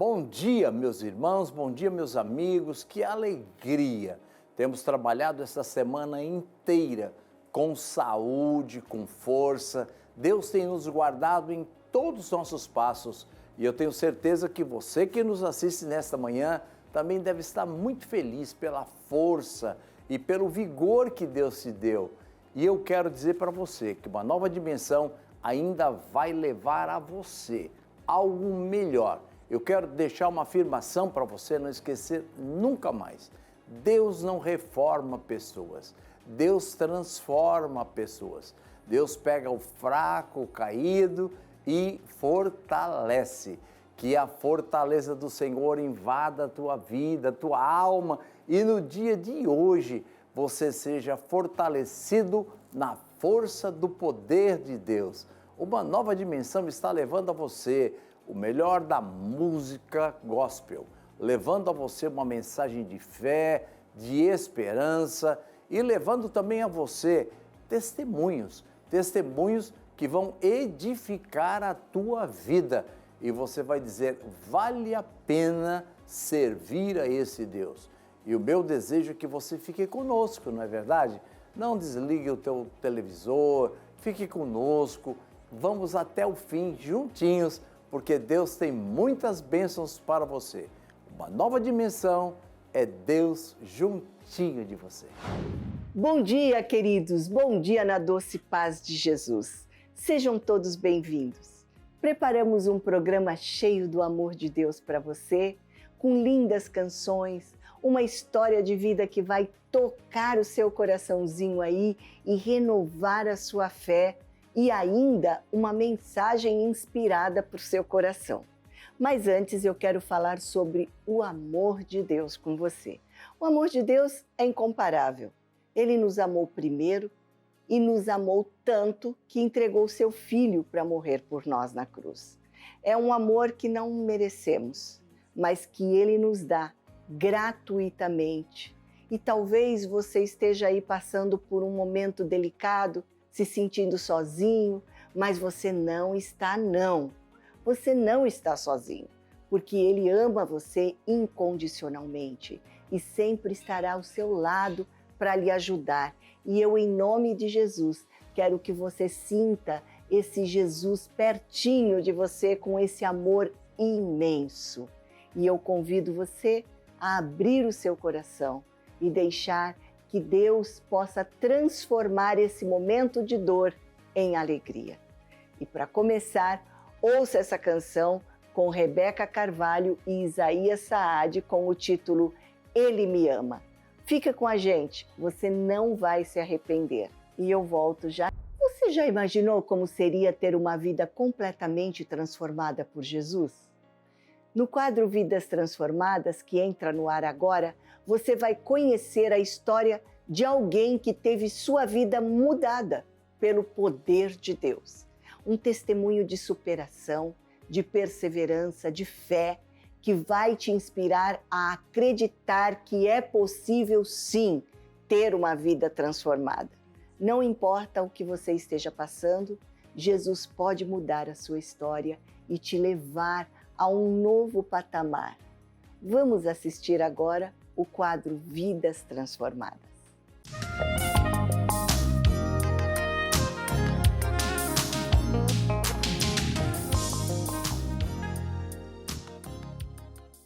Bom dia, meus irmãos, bom dia, meus amigos, que alegria! Temos trabalhado esta semana inteira com saúde, com força. Deus tem nos guardado em todos os nossos passos e eu tenho certeza que você que nos assiste nesta manhã também deve estar muito feliz pela força e pelo vigor que Deus te deu. E eu quero dizer para você que uma nova dimensão ainda vai levar a você algo melhor. Eu quero deixar uma afirmação para você não esquecer nunca mais. Deus não reforma pessoas, Deus transforma pessoas. Deus pega o fraco, o caído e fortalece. Que a fortaleza do Senhor invada a tua vida, a tua alma e no dia de hoje você seja fortalecido na força do poder de Deus. Uma nova dimensão está levando a você o melhor da música gospel, levando a você uma mensagem de fé, de esperança e levando também a você testemunhos que vão edificar a tua vida. E você vai dizer, vale a pena servir a esse Deus. E o meu desejo é que você fique conosco, não é verdade? Não desligue o teu televisor, fique conosco, vamos até o fim juntinhos, porque Deus tem muitas bênçãos para você. Uma nova dimensão é Deus juntinho de você. Bom dia, queridos, bom dia na doce paz de Jesus. Sejam todos bem-vindos. Preparamos um programa cheio do amor de Deus para você, com lindas canções, uma história de vida que vai tocar o seu coraçãozinho aí e renovar a sua fé e ainda uma mensagem inspirada para o seu coração. Mas antes eu quero falar sobre o amor de Deus com você. O amor de Deus é incomparável. Ele nos amou primeiro e nos amou tanto que entregou seu Filho para morrer por nós na cruz. É um amor que não merecemos, mas que Ele nos dá gratuitamente. E talvez você esteja aí passando por um momento delicado, se sentindo sozinho, mas você não está, não. Você não está sozinho, porque Ele ama você incondicionalmente e sempre estará ao seu lado para lhe ajudar. E eu, em nome de Jesus, quero que você sinta esse Jesus pertinho de você com esse amor imenso. E eu convido você a abrir o seu coração e deixar que Deus possa transformar esse momento de dor em alegria. E para começar, ouça essa canção com Rebeca Carvalho e Isaías Saad com o título Ele Me Ama. Fica com a gente, você não vai se arrepender. E eu volto já. Você já imaginou como seria ter uma vida completamente transformada por Jesus? No quadro Vidas Transformadas, que entra no ar agora, você vai conhecer a história de alguém que teve sua vida mudada pelo poder de Deus. Um testemunho de superação, de perseverança, de fé, que vai te inspirar a acreditar que é possível, sim, ter uma vida transformada. Não importa o que você esteja passando, Jesus pode mudar a sua história e te levar a um novo patamar. Vamos assistir agora o quadro Vidas Transformadas.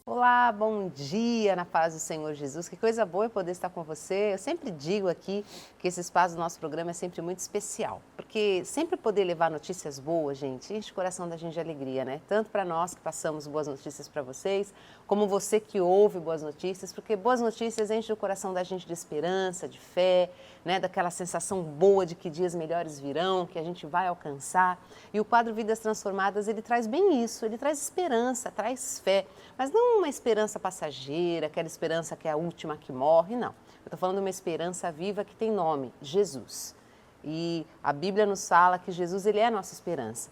Olá, bom dia na paz do Senhor Jesus. Que coisa boa é poder estar com você. Eu sempre digo aqui que esse espaço do nosso programa é sempre muito especial, porque sempre poder levar notícias boas, gente, enche o coração da gente de alegria, né? Tanto para nós que passamos boas notícias para vocês, como você que ouve boas notícias, porque boas notícias enchem o coração da gente de esperança, de fé, né? Daquela sensação boa de que dias melhores virão, que a gente vai alcançar. E o quadro Vidas Transformadas, ele traz bem isso, ele traz esperança, traz fé, mas não uma esperança passageira, aquela esperança que é a última que morre, não. Eu estou falando de uma esperança viva que tem nome, Jesus. E a Bíblia nos fala que Jesus, ele é a nossa esperança.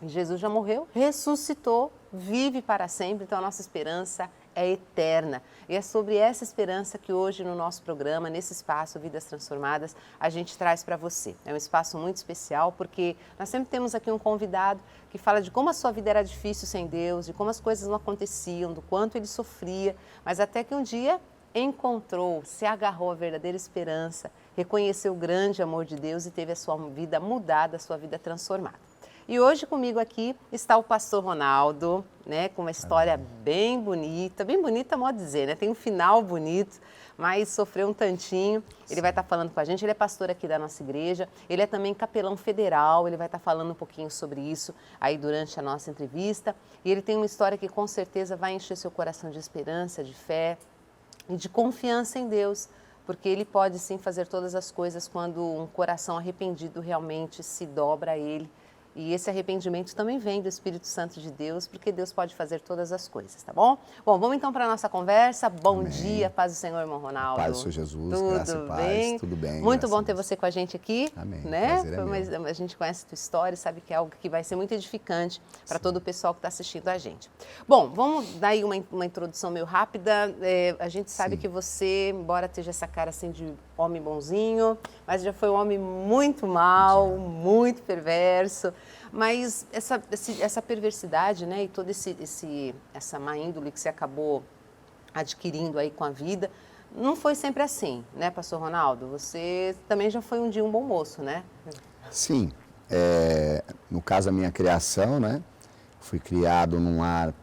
E Jesus já morreu, ressuscitou, vive para sempre, então a nossa esperança é eterna. E é sobre essa esperança que hoje no nosso programa, nesse espaço Vidas Transformadas, a gente traz para você. É um espaço muito especial porque nós sempre temos aqui um convidado que fala de como a sua vida era difícil sem Deus, de como as coisas não aconteciam, do quanto ele sofria, mas até que um dia encontrou, se agarrou à verdadeira esperança, reconheceu o grande amor de Deus e teve a sua vida mudada, a sua vida transformada. E hoje comigo aqui está o pastor Ronaldo, né, com uma história bem bonita, modo de dizer, né, tem um final bonito, mas sofreu um tantinho. Ele vai estar falando com a gente, ele é pastor aqui da nossa igreja, ele é também capelão federal, ele vai estar falando um pouquinho sobre isso aí durante a nossa entrevista. E ele tem uma história que com certeza vai encher seu coração de esperança, de fé e de confiança em Deus, porque Ele pode sim fazer todas as coisas quando um coração arrependido realmente se dobra a Ele. E esse arrependimento também vem do Espírito Santo de Deus, porque Deus pode fazer todas as coisas, tá bom? Bom, vamos então para a nossa conversa. Bom dia, paz do Senhor, irmão Ronaldo. Paz do Senhor Jesus, tudo graça e paz, bem? tudo bem. Muito bom ter você com a gente aqui. Amém, Né? prazer é meu. A gente conhece a tua história, sabe que é algo que vai ser muito edificante para todo o pessoal que está assistindo a gente. Bom, vamos dar aí uma introdução meio rápida. A gente sabe que você, embora esteja essa cara assim de homem bonzinho, mas já foi um homem muito mau, muito perverso. Mas essa perversidade, né, e toda essa má índole que você acabou adquirindo aí com a vida, não foi sempre assim, né, pastor Ronaldo? Você também já foi um dia um bom moço, né? Sim, no caso da minha criação, né, fui criado num lar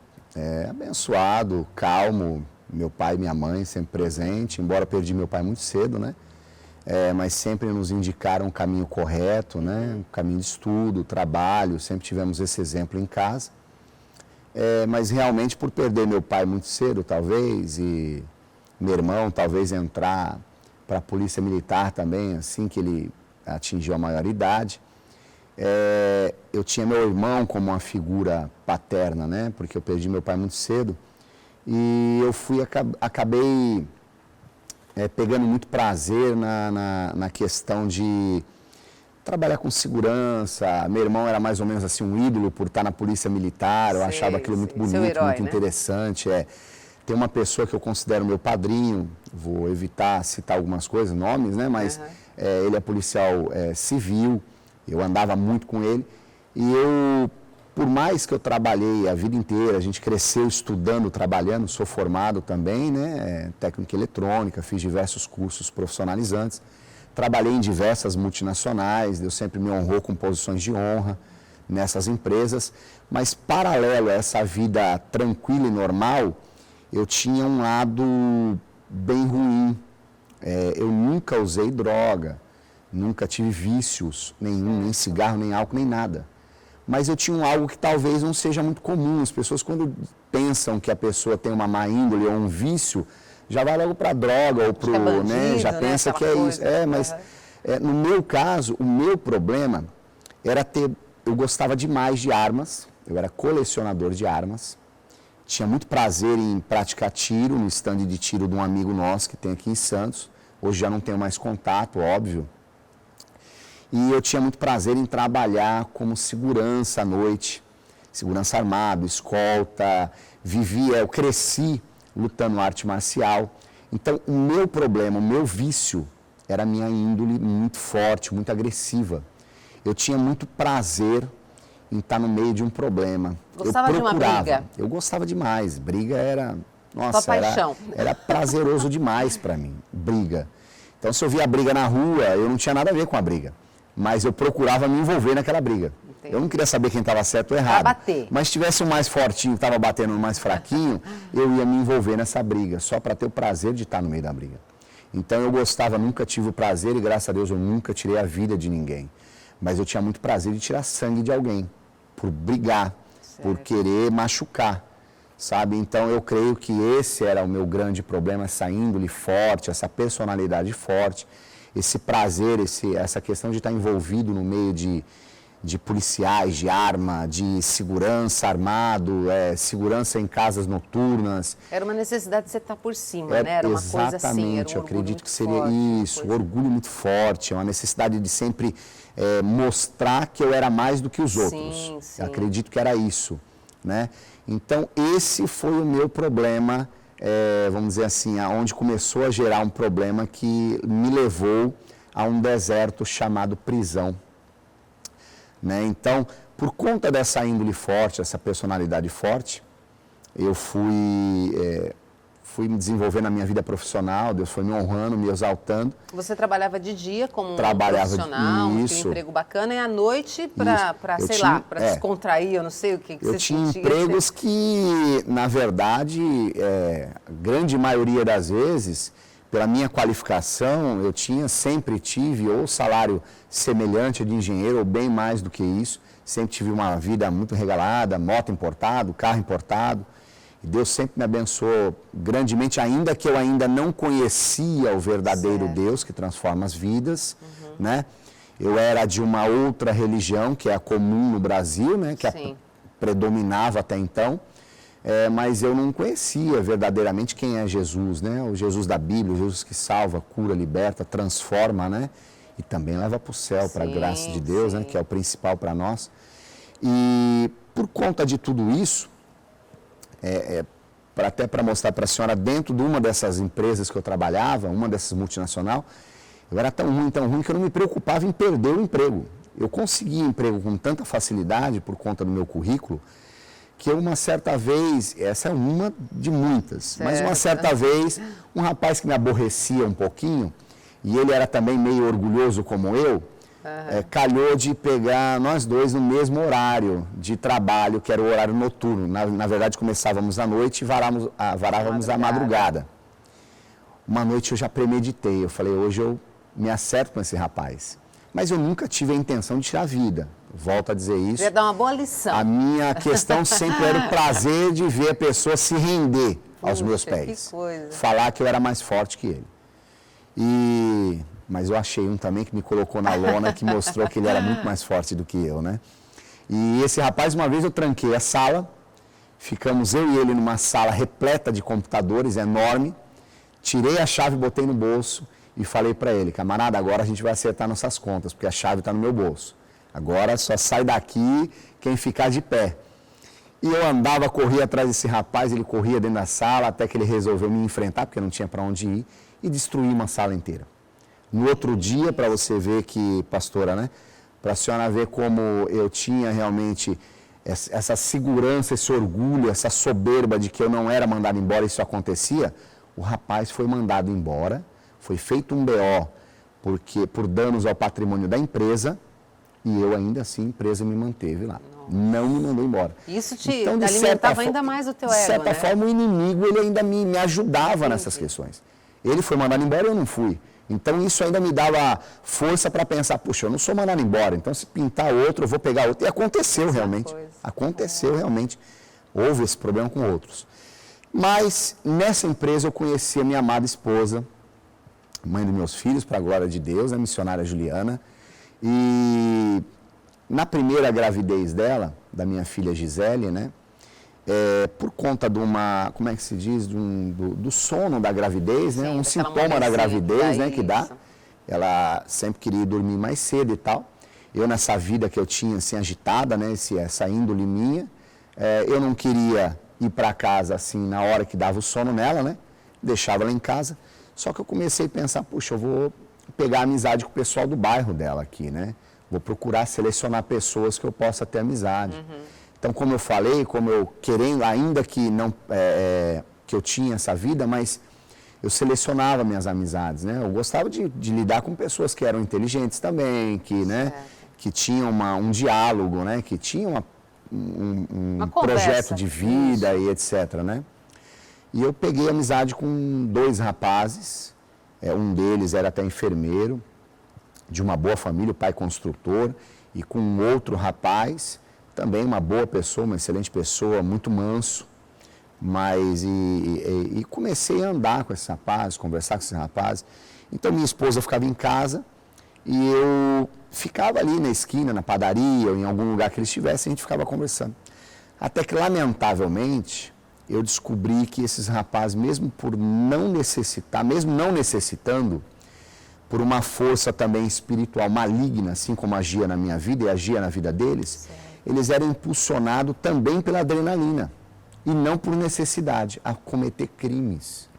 abençoado, calmo, meu pai e minha mãe sempre presente, embora perdi meu pai muito cedo, né? Mas sempre nos indicaram o caminho correto, né? O caminho de estudo, trabalho, sempre tivemos esse exemplo em casa. Mas realmente por perder meu pai muito cedo, talvez, e meu irmão talvez entrar para a polícia militar também, assim que ele atingiu a maioridade. Eu tinha meu irmão como uma figura paterna, né? Porque eu perdi meu pai muito cedo. E eu acabei pegando muito prazer na questão de trabalhar com segurança. Meu irmão era mais ou menos assim um ídolo por estar na polícia militar, eu achava aquilo muito bonito, herói, muito né? interessante. Tem uma pessoa que eu considero meu padrinho, vou evitar citar algumas coisas, nomes, né? Mas ele é policial civil, eu andava muito com ele e por mais que eu trabalhei a vida inteira, a gente cresceu estudando, trabalhando, sou formado também, né, técnica eletrônica, fiz diversos cursos profissionalizantes, trabalhei em diversas multinacionais, Deus sempre me honrou com posições de honra nessas empresas, mas paralelo a essa vida tranquila e normal, eu tinha um lado bem ruim. Eu nunca usei droga, nunca tive vícios nenhum, nem cigarro, nem álcool, nem nada. Mas eu tinha algo que talvez não seja muito comum. As pessoas, quando pensam que a pessoa tem uma má índole ou um vício, já vai logo para a droga ou para o... bandido, já né? pensa Aquela que é coisa. isso. Mas no meu caso, o meu problema era eu gostava demais de armas, eu era colecionador de armas, tinha muito prazer em praticar tiro, no stand de tiro de um amigo nosso que tem aqui em Santos. Hoje já não tenho mais contato, óbvio. E eu tinha muito prazer em trabalhar como segurança à noite, segurança armado, escolta, eu cresci lutando arte marcial. Então, o meu problema, o meu vício, era a minha índole muito forte, muito agressiva. Eu tinha muito prazer em estar no meio de um problema. Gostava de uma briga? Eu gostava demais. Briga era... Nossa, tua paixão. Era prazeroso demais para mim, briga. Então, se eu via briga na rua, eu não tinha nada a ver com a briga. Mas eu procurava me envolver naquela briga. Entendi. Eu não queria saber quem estava certo ou errado. Pra bater. Mas se tivesse um mais fortinho que estava batendo no mais fraquinho, eu ia me envolver nessa briga, só para ter o prazer de estar no meio da briga. Então eu gostava, nunca tive o prazer, e graças a Deus eu nunca tirei a vida de ninguém. Mas eu tinha muito prazer de tirar sangue de alguém, por brigar, por querer machucar, sabe? Então eu creio que esse era o meu grande problema, essa índole forte, essa personalidade forte. Esse prazer, essa questão de estar envolvido no meio de policiais, de arma, de segurança armado, segurança em casas noturnas. Era uma necessidade de você estar por cima, né? Era uma coisa assim, era um eu acredito que seria forte, isso, um orgulho muito forte, uma necessidade de sempre mostrar que eu era mais do que os outros. Sim. Eu acredito que era isso, né? Então, esse foi o meu problema vamos dizer assim, aonde começou a gerar um problema que me levou a um deserto chamado prisão. Né? Então, por conta dessa índole forte, essa personalidade forte, eu fui me desenvolvendo na minha vida profissional, Deus foi me honrando, me exaltando. Você trabalhava de dia como profissional, tinha um emprego bacana, e à noite para descontrair, eu não sei o que você tinha empregos que, na verdade, a grande maioria das vezes, pela minha qualificação, eu sempre tive ou salário semelhante de engenheiro, ou bem mais do que isso. Sempre tive uma vida muito regalada, moto importado, carro importado. E Deus sempre me abençoou grandemente, ainda que eu ainda não conhecia o verdadeiro Deus que transforma as vidas, né? Eu era de uma outra religião, que é a comum no Brasil, né? Que predominava até então, mas eu não conhecia verdadeiramente quem é Jesus, né? O Jesus da Bíblia, o Jesus que salva, cura, liberta, transforma, né? E também leva para o céu, para a graça de Deus, né? Que é o principal para nós. E por conta de tudo isso, até para mostrar para a senhora, dentro de uma dessas empresas que eu trabalhava, uma dessas multinacional, eu era tão ruim que eu não me preocupava em perder o emprego. Eu conseguia emprego com tanta facilidade por conta do meu currículo, que uma certa vez, essa é uma de muitas, mas uma certa vez, um rapaz que me aborrecia um pouquinho, e ele era também meio orgulhoso como eu, calhou de pegar nós dois no mesmo horário de trabalho, que era o horário noturno. Na verdade, começávamos à noite e varávamos à madrugada. Uma noite eu já premeditei, eu falei, hoje eu me acerto com esse rapaz. Mas eu nunca tive a intenção de tirar a vida. Volto a dizer isso. Ia dar uma boa lição. A minha questão sempre era o prazer de ver a pessoa se render aos meus pés. Que coisa. Falar que eu era mais forte que ele. Mas eu achei um também que me colocou na lona, que mostrou que ele era muito mais forte do que eu, né? E esse rapaz, uma vez eu tranquei a sala, ficamos eu e ele numa sala repleta de computadores, enorme, tirei a chave, botei no bolso e falei para ele, camarada, agora a gente vai acertar nossas contas, porque a chave está no meu bolso. Agora só sai daqui quem ficar de pé. E eu andava, corria atrás desse rapaz, ele corria dentro da sala, até que ele resolveu me enfrentar, porque não tinha para onde ir, e destruir uma sala inteira. No outro dia, para você ver que, pastora, né? Para a senhora ver como eu tinha realmente essa segurança, esse orgulho, essa soberba de que eu não era mandado embora, isso acontecia, o rapaz foi mandado embora, foi feito um BO por danos ao patrimônio da empresa, e eu ainda assim, a empresa me manteve lá. Não me mandou embora. Isso te alimentava ainda mais o teu ego, de certa forma, o inimigo ele ainda me ajudava nessas questões. Ele foi mandado embora e eu não fui. Então, isso ainda me dava força para pensar, puxa, eu não sou mandado embora, então se pintar outro, eu vou pegar outro. E aconteceu realmente. Aconteceu realmente. Houve esse problema com outros. Mas, nessa empresa, eu conheci a minha amada esposa, mãe dos meus filhos, para a glória de Deus, a missionária Juliana. E na primeira gravidez dela, da minha filha Gisele, né? Por conta de uma, como é que se diz, do sono da gravidez, né? Um sintoma da gravidez, né, que dá. Ela sempre queria dormir mais cedo e tal. Eu, nessa vida que eu tinha, assim, agitada, né, essa índole minha, eu não queria ir para casa, assim, na hora que dava o sono nela, né? Deixava ela em casa. Só que eu comecei a pensar, puxa, eu vou pegar amizade com o pessoal do bairro dela aqui, né? Vou procurar selecionar pessoas que eu possa ter amizade. Então, como eu falei, como eu querendo, ainda que não que eu tinha essa vida, mas eu selecionava minhas amizades, né? Eu gostava de lidar com pessoas que eram inteligentes também, que, né, que tinham um diálogo, né? Que tinham um projeto de vida e etc, né? E eu peguei amizade com 2 rapazes, um deles era até enfermeiro, de uma boa família, o pai construtor, e com outro rapaz, também uma boa pessoa, uma excelente pessoa, muito manso, mas e comecei a andar com esses rapazes, conversar com esses rapazes. Então minha esposa ficava em casa e eu ficava ali na esquina, na padaria ou em algum lugar que eles estivessem, a gente ficava conversando. Até que, lamentavelmente, eu descobri que esses rapazes, mesmo não necessitando, por uma força também espiritual maligna, assim como agia na minha vida e agia na vida deles, eles eram impulsionados também pela adrenalina. e não por necessidade, a cometer crimes.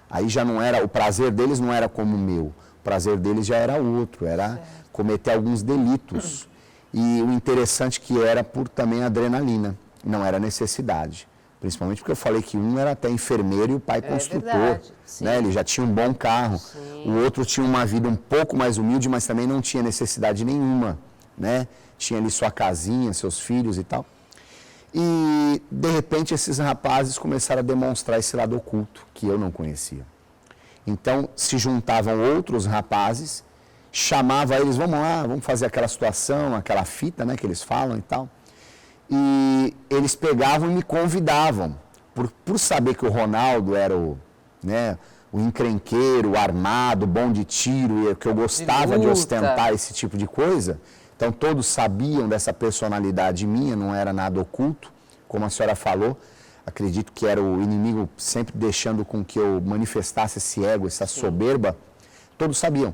Aí já não era, o prazer deles não era como o meu, o prazer deles já era outro, era cometer alguns delitos. E o interessante que era por também adrenalina, não era necessidade. Principalmente porque eu falei que um era até enfermeiro e o pai construtor, né? Ele já tinha um bom carro. Sim. O outro tinha uma vida um pouco mais humilde, mas também não tinha necessidade nenhuma, né? Tinha ali sua casinha, seus filhos e tal. E, de repente, esses rapazes começaram a demonstrar esse lado oculto, que eu não conhecia. Então, se juntavam outros rapazes, chamava eles, vamos lá, vamos fazer aquela situação, aquela fita, né, que eles falam e tal. E eles pegavam e me convidavam, por saber que o Ronaldo era o encrenqueiro, o armado, bom de tiro, e que eu gostava de ostentar esse tipo de coisa. Então, todos sabiam dessa personalidade minha, não era nada oculto, como a senhora falou. Acredito que era o inimigo sempre deixando com que eu manifestasse esse ego, essa soberba. Todos sabiam.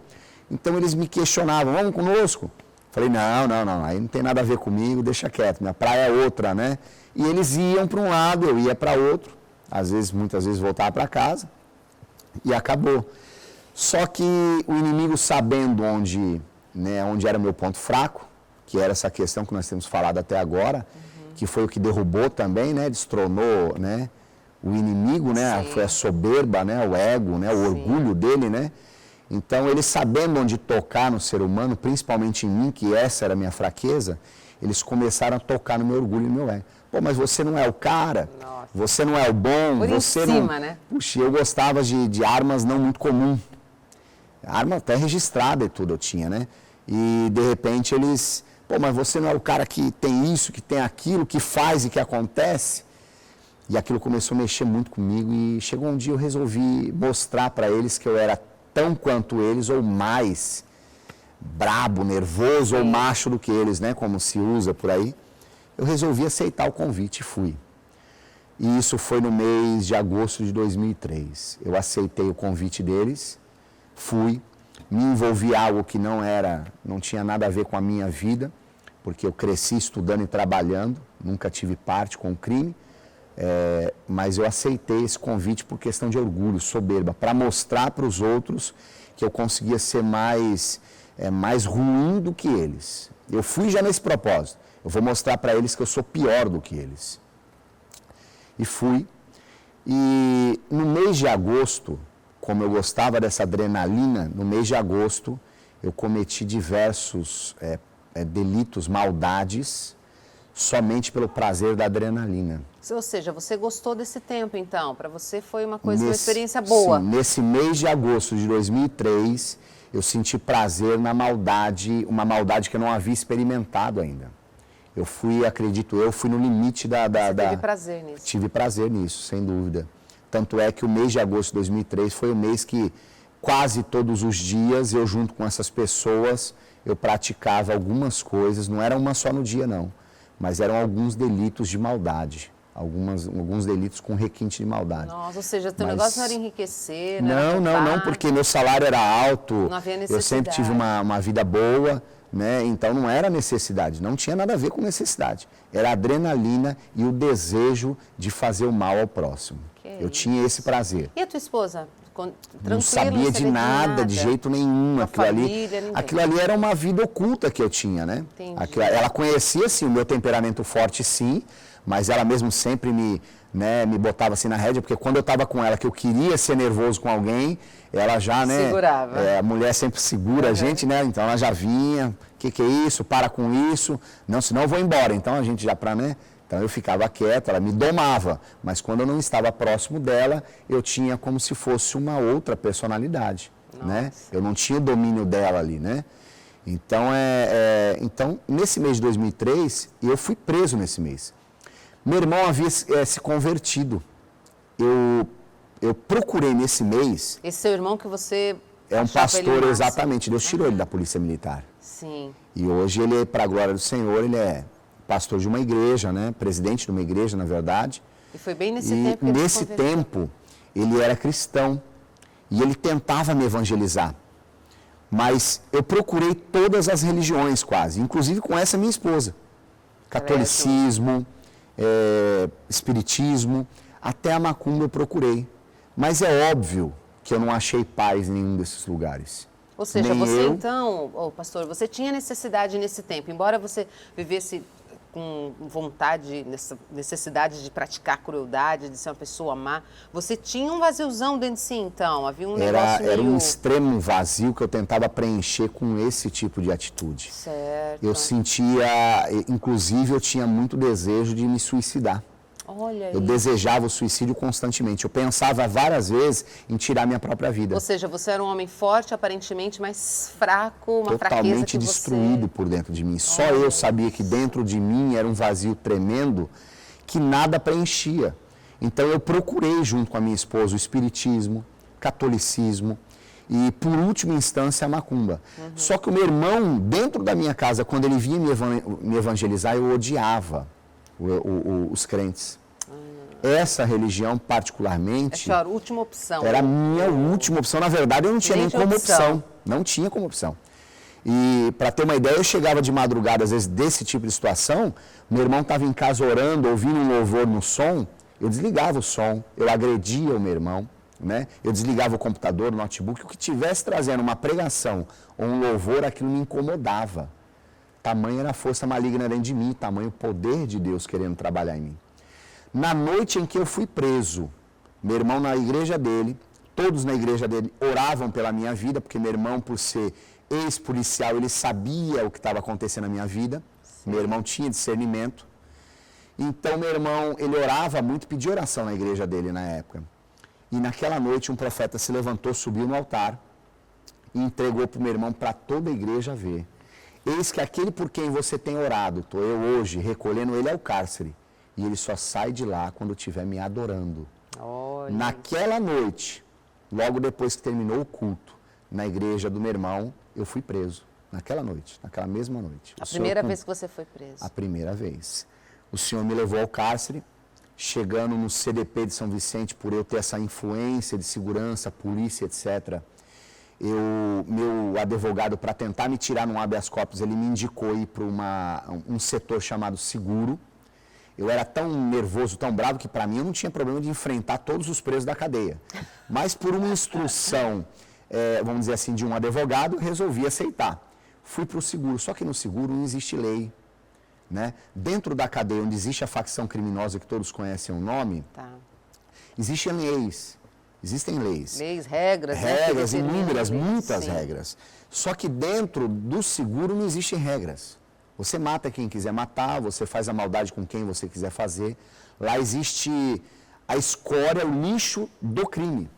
Então, eles me questionavam, vamos conosco? Falei, não, aí não tem nada a ver comigo, deixa quieto, minha praia é outra, né? E eles iam para um lado, eu ia para outro, muitas vezes voltava para casa, e acabou. Só que o inimigo, sabendo onde era o meu ponto fraco, que era essa questão que nós temos falado até agora, que foi o que derrubou também, né? Destronou, né? O inimigo, né? Sim. Foi a soberba, né? O ego, né? O orgulho dele, né? Então, eles sabendo onde tocar no ser humano, principalmente em mim, que essa era a minha fraqueza, eles começaram a tocar no meu orgulho e no meu ego. Pô, mas você não é o cara, você não é o bom, por você em cima, não... né? Puxa, eu gostava de armas não muito comuns. Arma até registrada e tudo eu tinha, né? E, de repente, eles... Pô, mas você não é o cara que tem isso, que tem aquilo, que faz e que acontece? E aquilo começou a mexer muito comigo e chegou um dia eu resolvi mostrar para eles que eu era tão quanto eles ou mais brabo, nervoso ou macho do que eles, né? Como se usa por aí. Eu resolvi aceitar o convite e fui. E isso foi no mês de agosto de 2003. Eu aceitei o convite deles, fui, me envolvi em algo que não tinha nada a ver com a minha vida, porque eu cresci estudando e trabalhando, nunca tive parte com o crime, mas eu aceitei esse convite por questão de orgulho, soberba, para mostrar para os outros que eu conseguia ser mais ruim do que eles. Eu fui já nesse propósito. Eu vou mostrar para eles que eu sou pior do que eles. E fui. E no mês de agosto, como eu gostava dessa adrenalina, no mês de agosto eu cometi diversos delitos, maldades, somente pelo prazer da adrenalina. Ou seja, você gostou desse tempo, então? Para você foi uma coisa, uma experiência boa? Sim, nesse mês de agosto de 2003, eu senti prazer na maldade, uma maldade que eu não havia experimentado ainda. Eu fui no limite da... Você teve prazer nisso? Tive prazer nisso, sem dúvida. Tanto é que o mês de agosto de 2003 foi o mês que quase todos os dias eu, junto com essas pessoas, eu praticava algumas coisas, não era uma só no dia, não, mas eram alguns delitos de maldade. Alguns delitos com requinte de maldade. Nossa, ou seja, teu negócio não era enriquecer, não, porque meu salário era alto, não havia necessidade. Eu sempre tive uma vida boa, né? Então não era necessidade, não tinha nada a ver com necessidade. Era a adrenalina e o desejo de fazer o mal ao próximo. Eu tinha esse prazer. E a tua esposa? Não sabia de nada, de jeito nenhum. Aquilo ali era uma vida oculta que eu tinha, né? Ela conhecia, sim, o meu temperamento forte, sim, mas ela mesmo sempre me botava assim na rédea, porque quando eu estava com ela, que eu queria ser nervoso com alguém, ela já, né? Segurava. A mulher sempre segura a gente, né? Então ela já vinha, o que é isso? Para com isso. Não, senão eu vou embora. Então a gente já né? Então eu ficava quieto, ela me domava, mas quando eu não estava próximo dela, eu tinha como se fosse uma outra personalidade, né? Eu não tinha o domínio dela ali, né? Então, então, nesse mês de 2003, eu fui preso nesse mês. Meu irmão havia se convertido. Eu procurei nesse mês... Esse seu irmão que você... É um pastor, exatamente. Deus tirou ele da Polícia Militar. Sim. E hoje ele, para a glória do Senhor, ele é pastor de uma igreja, né? Presidente de uma igreja, na verdade. E foi bem nesse tempo que ele nesse tempo, ele era cristão. E ele tentava me evangelizar. Mas eu procurei todas as religiões, quase. Inclusive com essa minha esposa. Catolicismo, espiritismo, até a macumba eu procurei. Mas é óbvio que eu não achei paz em nenhum desses lugares. Ou seja, Nem você eu, então, pastor, você tinha necessidade nesse tempo, embora você vivesse com vontade, necessidade de praticar crueldade, de ser uma pessoa má, você tinha um vaziozão dentro de si, então? Havia um negócio meio... Era um extremo vazio que eu tentava preencher com esse tipo de atitude. Certo. Eu sentia, inclusive eu tinha muito desejo de me suicidar. Olha Eu aí. desejava o suicídio constantemente. Eu pensava várias vezes em tirar minha própria vida. Ou seja, você era um homem forte, aparentemente, mas fraco, uma fraqueza Totalmente que destruído por dentro de mim. Só eu sabia que dentro de mim era um vazio tremendo que nada preenchia. Então eu procurei, junto com a minha esposa, o espiritismo, catolicismo e, por última instância, a macumba. Só que o meu irmão, dentro da minha casa, quando ele vinha me evangelizar, eu odiava os crentes. Essa religião, particularmente, Essa era a última opção. era a minha última opção. Na verdade, eu não tinha nem como opção. Não tinha como opção. E, para ter uma ideia, eu chegava de madrugada, às vezes, desse tipo de situação, meu irmão estava em casa orando, ouvindo um louvor no som, eu desligava o som, eu agredia o meu irmão, né? Eu desligava o computador, o notebook, o que estivesse trazendo uma pregação ou um louvor, aquilo me incomodava. Tamanha era a força maligna dentro de mim, tamanho o poder de Deus querendo trabalhar em mim. Na noite em que eu fui preso, meu irmão na igreja dele, todos na igreja dele oravam pela minha vida, porque meu irmão, por ser ex-policial, ele sabia o que estava acontecendo na minha vida. Sim. Meu irmão tinha discernimento. Então, meu irmão, ele orava muito, pedia oração na igreja dele na época. E naquela noite, um profeta se levantou, subiu no altar e entregou para o meu irmão para toda a igreja ver. Eis que aquele por quem você tem orado, estou eu hoje recolhendo ele ao cárcere. E ele só sai de lá quando estiver me adorando. Olha. Naquela noite, logo depois que terminou o culto, na igreja do meu irmão, eu fui preso. Naquela noite, naquela mesma noite. A primeira vez que você foi preso? A primeira vez. O Senhor me levou ao cárcere, chegando no CDP de São Vicente, por eu ter essa influência de segurança, polícia, etc., meu advogado, para tentar me tirar no habeas corpus, ele me indicou ir para um setor chamado seguro. Eu era tão nervoso, tão bravo, que para mim eu não tinha problema de enfrentar todos os presos da cadeia. Mas por uma instrução, vamos dizer assim, de um advogado, eu resolvi aceitar. Fui para o seguro, só que no seguro não existe lei. Né? Dentro da cadeia, onde existe a facção criminosa, que todos conhecem o nome, existem leis. Existem leis. Leis, regras. Regras, inúmeras, muitas Sim. regras. Só que dentro do seguro não existem regras. Você mata quem quiser matar, você faz a maldade com quem você quiser fazer. Lá existe a escória, o lixo do crime.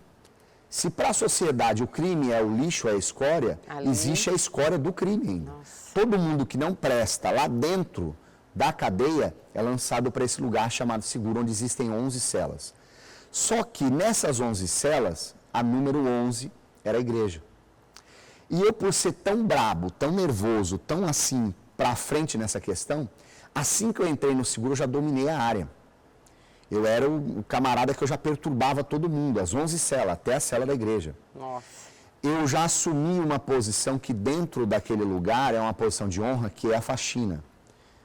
Se para a sociedade o crime é o lixo, é a escória, existe a escória do crime ainda. Nossa. Todo mundo que não presta lá dentro da cadeia é lançado para esse lugar chamado seguro, onde existem 11 celas. Só que nessas 11 celas, a número 11 era a igreja. E eu, por ser tão brabo, tão nervoso, tão assim, para frente nessa questão, assim que eu entrei no seguro, eu já dominei a área. Eu era o camarada que eu já perturbava todo mundo, as 11 celas, até a cela da igreja. Nossa. Eu já assumi uma posição que dentro daquele lugar é uma posição de honra, que é a faxina.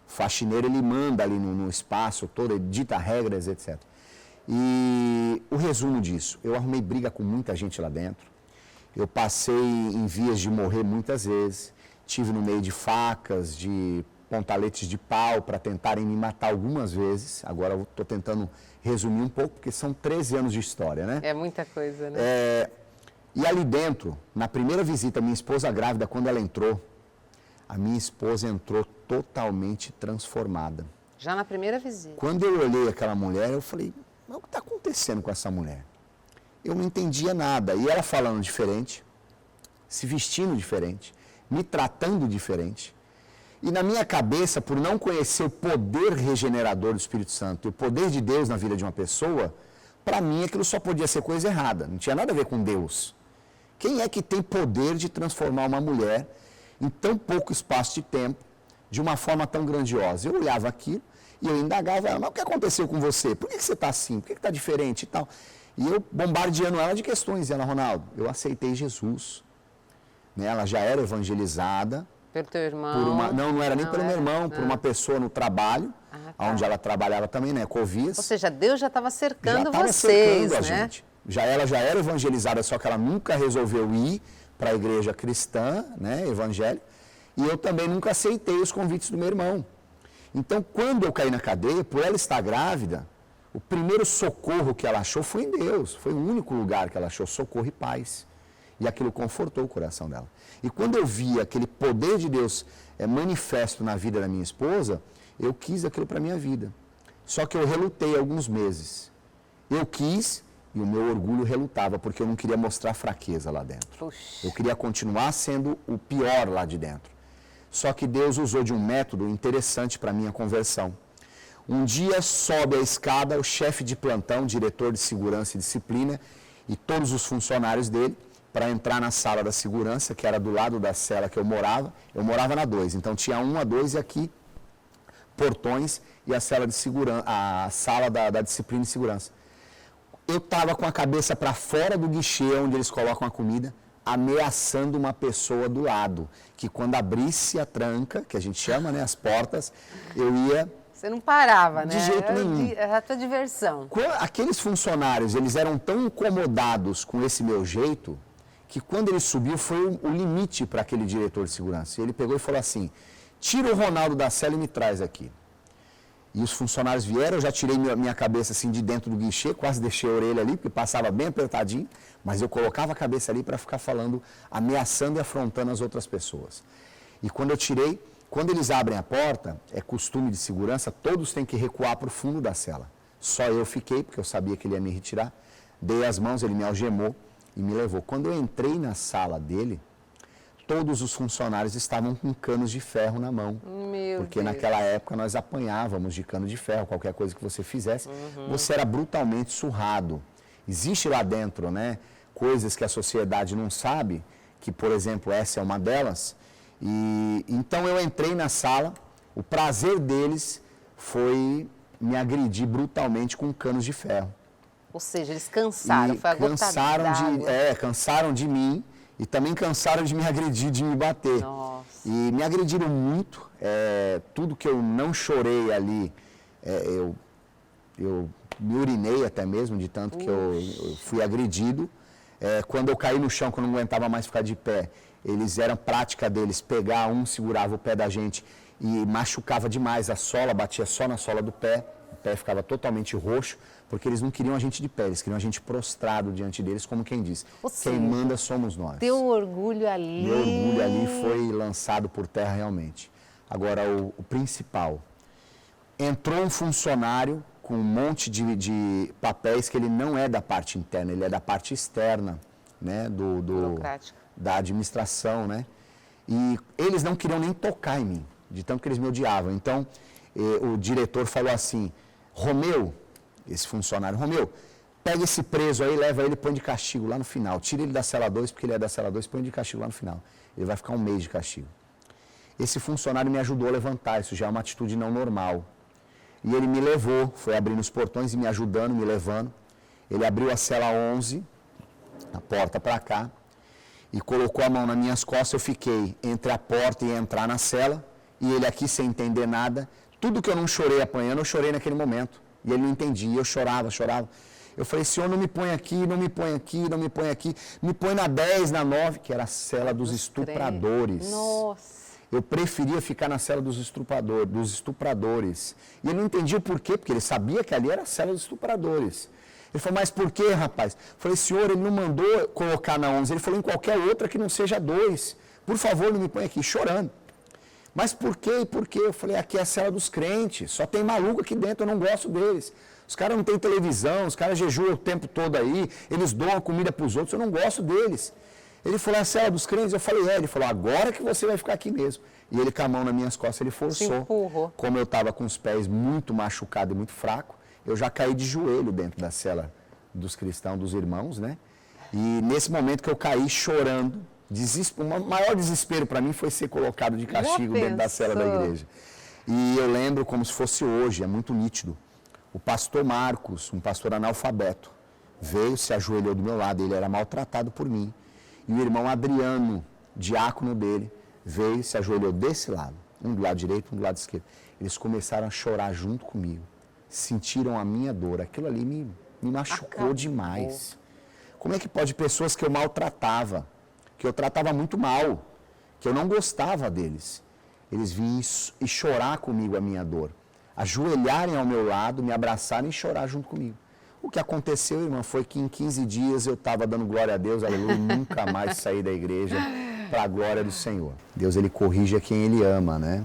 O faxineiro, ele manda ali no espaço todo, ele dita regras, etc. E o resumo disso, eu arrumei briga com muita gente lá dentro, eu passei em vias de morrer muitas vezes, tive no meio de facas, de pontaletes de pau para tentarem me matar algumas vezes. Agora eu estou tentando resumir um pouco, porque são 13 anos de história, né? É muita coisa, né? E ali dentro, na primeira visita, minha esposa grávida, quando ela entrou, a minha esposa entrou totalmente transformada. Já na primeira visita. Quando eu olhei aquela mulher, eu falei, mas o que está acontecendo com essa mulher? Eu não entendia nada. E ela falando diferente, se vestindo diferente, me tratando diferente. E na minha cabeça, por não conhecer o poder regenerador do Espírito Santo e o poder de Deus na vida de uma pessoa, para mim aquilo só podia ser coisa errada, não tinha nada a ver com Deus. Quem é que tem poder de transformar uma mulher em tão pouco espaço de tempo, de uma forma tão grandiosa? Eu olhava aquilo e eu indagava ela, mas o que aconteceu com você? Por que você está assim? Por que está diferente e tal? E eu bombardeando ela de questões. E ela, Ronaldo, eu aceitei Jesus. Né? Ela já era evangelizada, Pelo teu irmão? Não era nem pelo meu irmão, por uma pessoa no trabalho, onde ela trabalhava também, né, Covias. Ou seja, Deus já estava cercando vocês, cercando a né? gente. Ela já era evangelizada, só que ela nunca resolveu ir para a igreja cristã, né, evangélica, e eu também nunca aceitei os convites do meu irmão. Então, quando eu caí na cadeia, por ela estar grávida, o primeiro socorro que ela achou foi em Deus. Foi o único lugar que ela achou socorro e paz. E aquilo confortou o coração dela. E quando eu vi aquele poder de Deus manifesto na vida da minha esposa, eu quis aquilo para a minha vida. Só que eu relutei alguns meses. Eu quis e o meu orgulho relutava, porque eu não queria mostrar fraqueza lá dentro. Puxa. Eu queria continuar sendo o pior lá de dentro. Só que Deus usou de um método interessante para a minha conversão. Um dia sobe a escada o chefe de plantão, diretor de segurança e disciplina, e todos os funcionários dele, para entrar na sala da segurança, que era do lado da cela que eu morava. Eu morava na 2, então tinha 1, a 2 e aqui portões e a sala de segurança, a sala da disciplina e segurança. Eu estava com a cabeça para fora do guichê onde eles colocam a comida, ameaçando uma pessoa do lado, que quando abrisse a tranca, que a gente chama, né, as portas, eu ia... Você não parava, né? De jeito nenhum. Era a tua diversão. Aqueles funcionários, eles eram tão incomodados com esse meu jeito, que quando ele subiu foi o limite para aquele diretor de segurança. E ele pegou e falou assim, tira o Ronaldo da cela e me traz aqui. E os funcionários vieram, eu já tirei minha cabeça assim de dentro do guichê, quase deixei a orelha ali, porque passava bem apertadinho, mas eu colocava a cabeça ali para ficar falando, ameaçando e afrontando as outras pessoas. E quando eu tirei, quando eles abrem a porta, é costume de segurança, todos têm que recuar para o fundo da cela. Só eu fiquei, porque eu sabia que ele ia me retirar, dei as mãos, ele me algemou e me levou. Quando eu entrei na sala dele, todos os funcionários estavam com canos de ferro na mão. Porque naquela época nós apanhávamos de cano de ferro, qualquer coisa que você fizesse, você era brutalmente surrado. Existe lá dentro, né, coisas que a sociedade não sabe, que, por exemplo, essa é uma delas. E então eu entrei na sala, o prazer deles foi me agredir brutalmente com canos de ferro. Ou seja, eles cansaram, foi a gota d'água. Cansaram de mim e também cansaram de me agredir, de me bater. Nossa. E me agrediram muito, tudo que eu não chorei ali, eu me urinei até mesmo, de tanto que eu fui agredido. Quando eu caí no chão, que eu não aguentava mais ficar de pé, era prática deles pegar segurava o pé da gente e machucava demais a sola, batia só na sola do pé, o pé ficava totalmente roxo, porque eles não queriam a gente de pé, eles queriam a gente prostrado diante deles, como quem diz, quem manda somos nós. Teu orgulho ali... Meu orgulho ali foi lançado por terra realmente. Agora, o principal, entrou um funcionário com um monte de papéis que ele não é da parte interna, ele é da parte externa, né, da administração, né? E eles não queriam nem tocar em mim, de tanto que eles me odiavam. Então, o diretor falou assim, Romeu, esse funcionário, Romeu, pega esse preso aí, leva ele e põe de castigo lá no final. Tira ele da cela 2, porque ele é da cela 2, põe de castigo lá no final. Ele vai ficar 1 mês de castigo. Esse funcionário me ajudou a levantar, isso já é uma atitude não normal. E ele me levou, foi abrindo os portões e me ajudando, me levando. Ele abriu a cela 11, a porta para cá, e colocou a mão nas minhas costas. Eu fiquei entre a porta e entrar na cela, e ele aqui sem entender nada. Tudo que eu não chorei apanhando, eu chorei naquele momento. E ele não entendia, eu chorava. Eu falei, Senhor, não me põe aqui, não me põe aqui, não me põe aqui. Me põe na 10, na 9, que era a cela dos estupradores. Nossa! Eu preferia ficar na cela dos estupradores. E ele não entendia o porquê, porque ele sabia que ali era a cela dos estupradores. Ele falou, mas por quê, rapaz? Eu falei, Senhor, ele não mandou colocar na 11. Ele falou, em qualquer outra que não seja 2. Por favor, não me põe aqui, chorando. Mas por quê e por quê? Eu falei, aqui é a cela dos crentes, só tem maluco aqui dentro, eu não gosto deles. Os caras não têm televisão, os caras jejuam o tempo todo aí, eles doam comida para os outros, eu não gosto deles. Ele falou, é a cela dos crentes? Eu falei, Ele falou, agora que você vai ficar aqui mesmo. E ele com a mão nas minhas costas, ele forçou. Como eu estava com os pés muito machucados e muito fraco, eu já caí de joelho dentro da cela dos cristãos, dos irmãos, né? E nesse momento que eu caí chorando, o maior desespero para mim foi ser colocado de castigo dentro da cela da igreja. E eu lembro como se fosse hoje, é muito nítido. O pastor Marcos, um pastor analfabeto, veio, se ajoelhou do meu lado, ele era maltratado por mim. E o irmão Adriano, diácono dele, veio e se ajoelhou desse lado, um do lado direito, um do lado esquerdo. Eles começaram a chorar junto comigo, sentiram a minha dor, aquilo ali me machucou demais. Como é que pode pessoas que eu maltratava, que eu tratava muito mal, que eu não gostava deles, eles vinham e chorar comigo a minha dor, ajoelharem ao meu lado, me abraçarem e chorar junto comigo. O que aconteceu, irmã, foi que em 15 dias eu estava dando glória a Deus, aleluia, e nunca mais saí da igreja para a glória do Senhor. Deus, Ele corrige a quem Ele ama, né?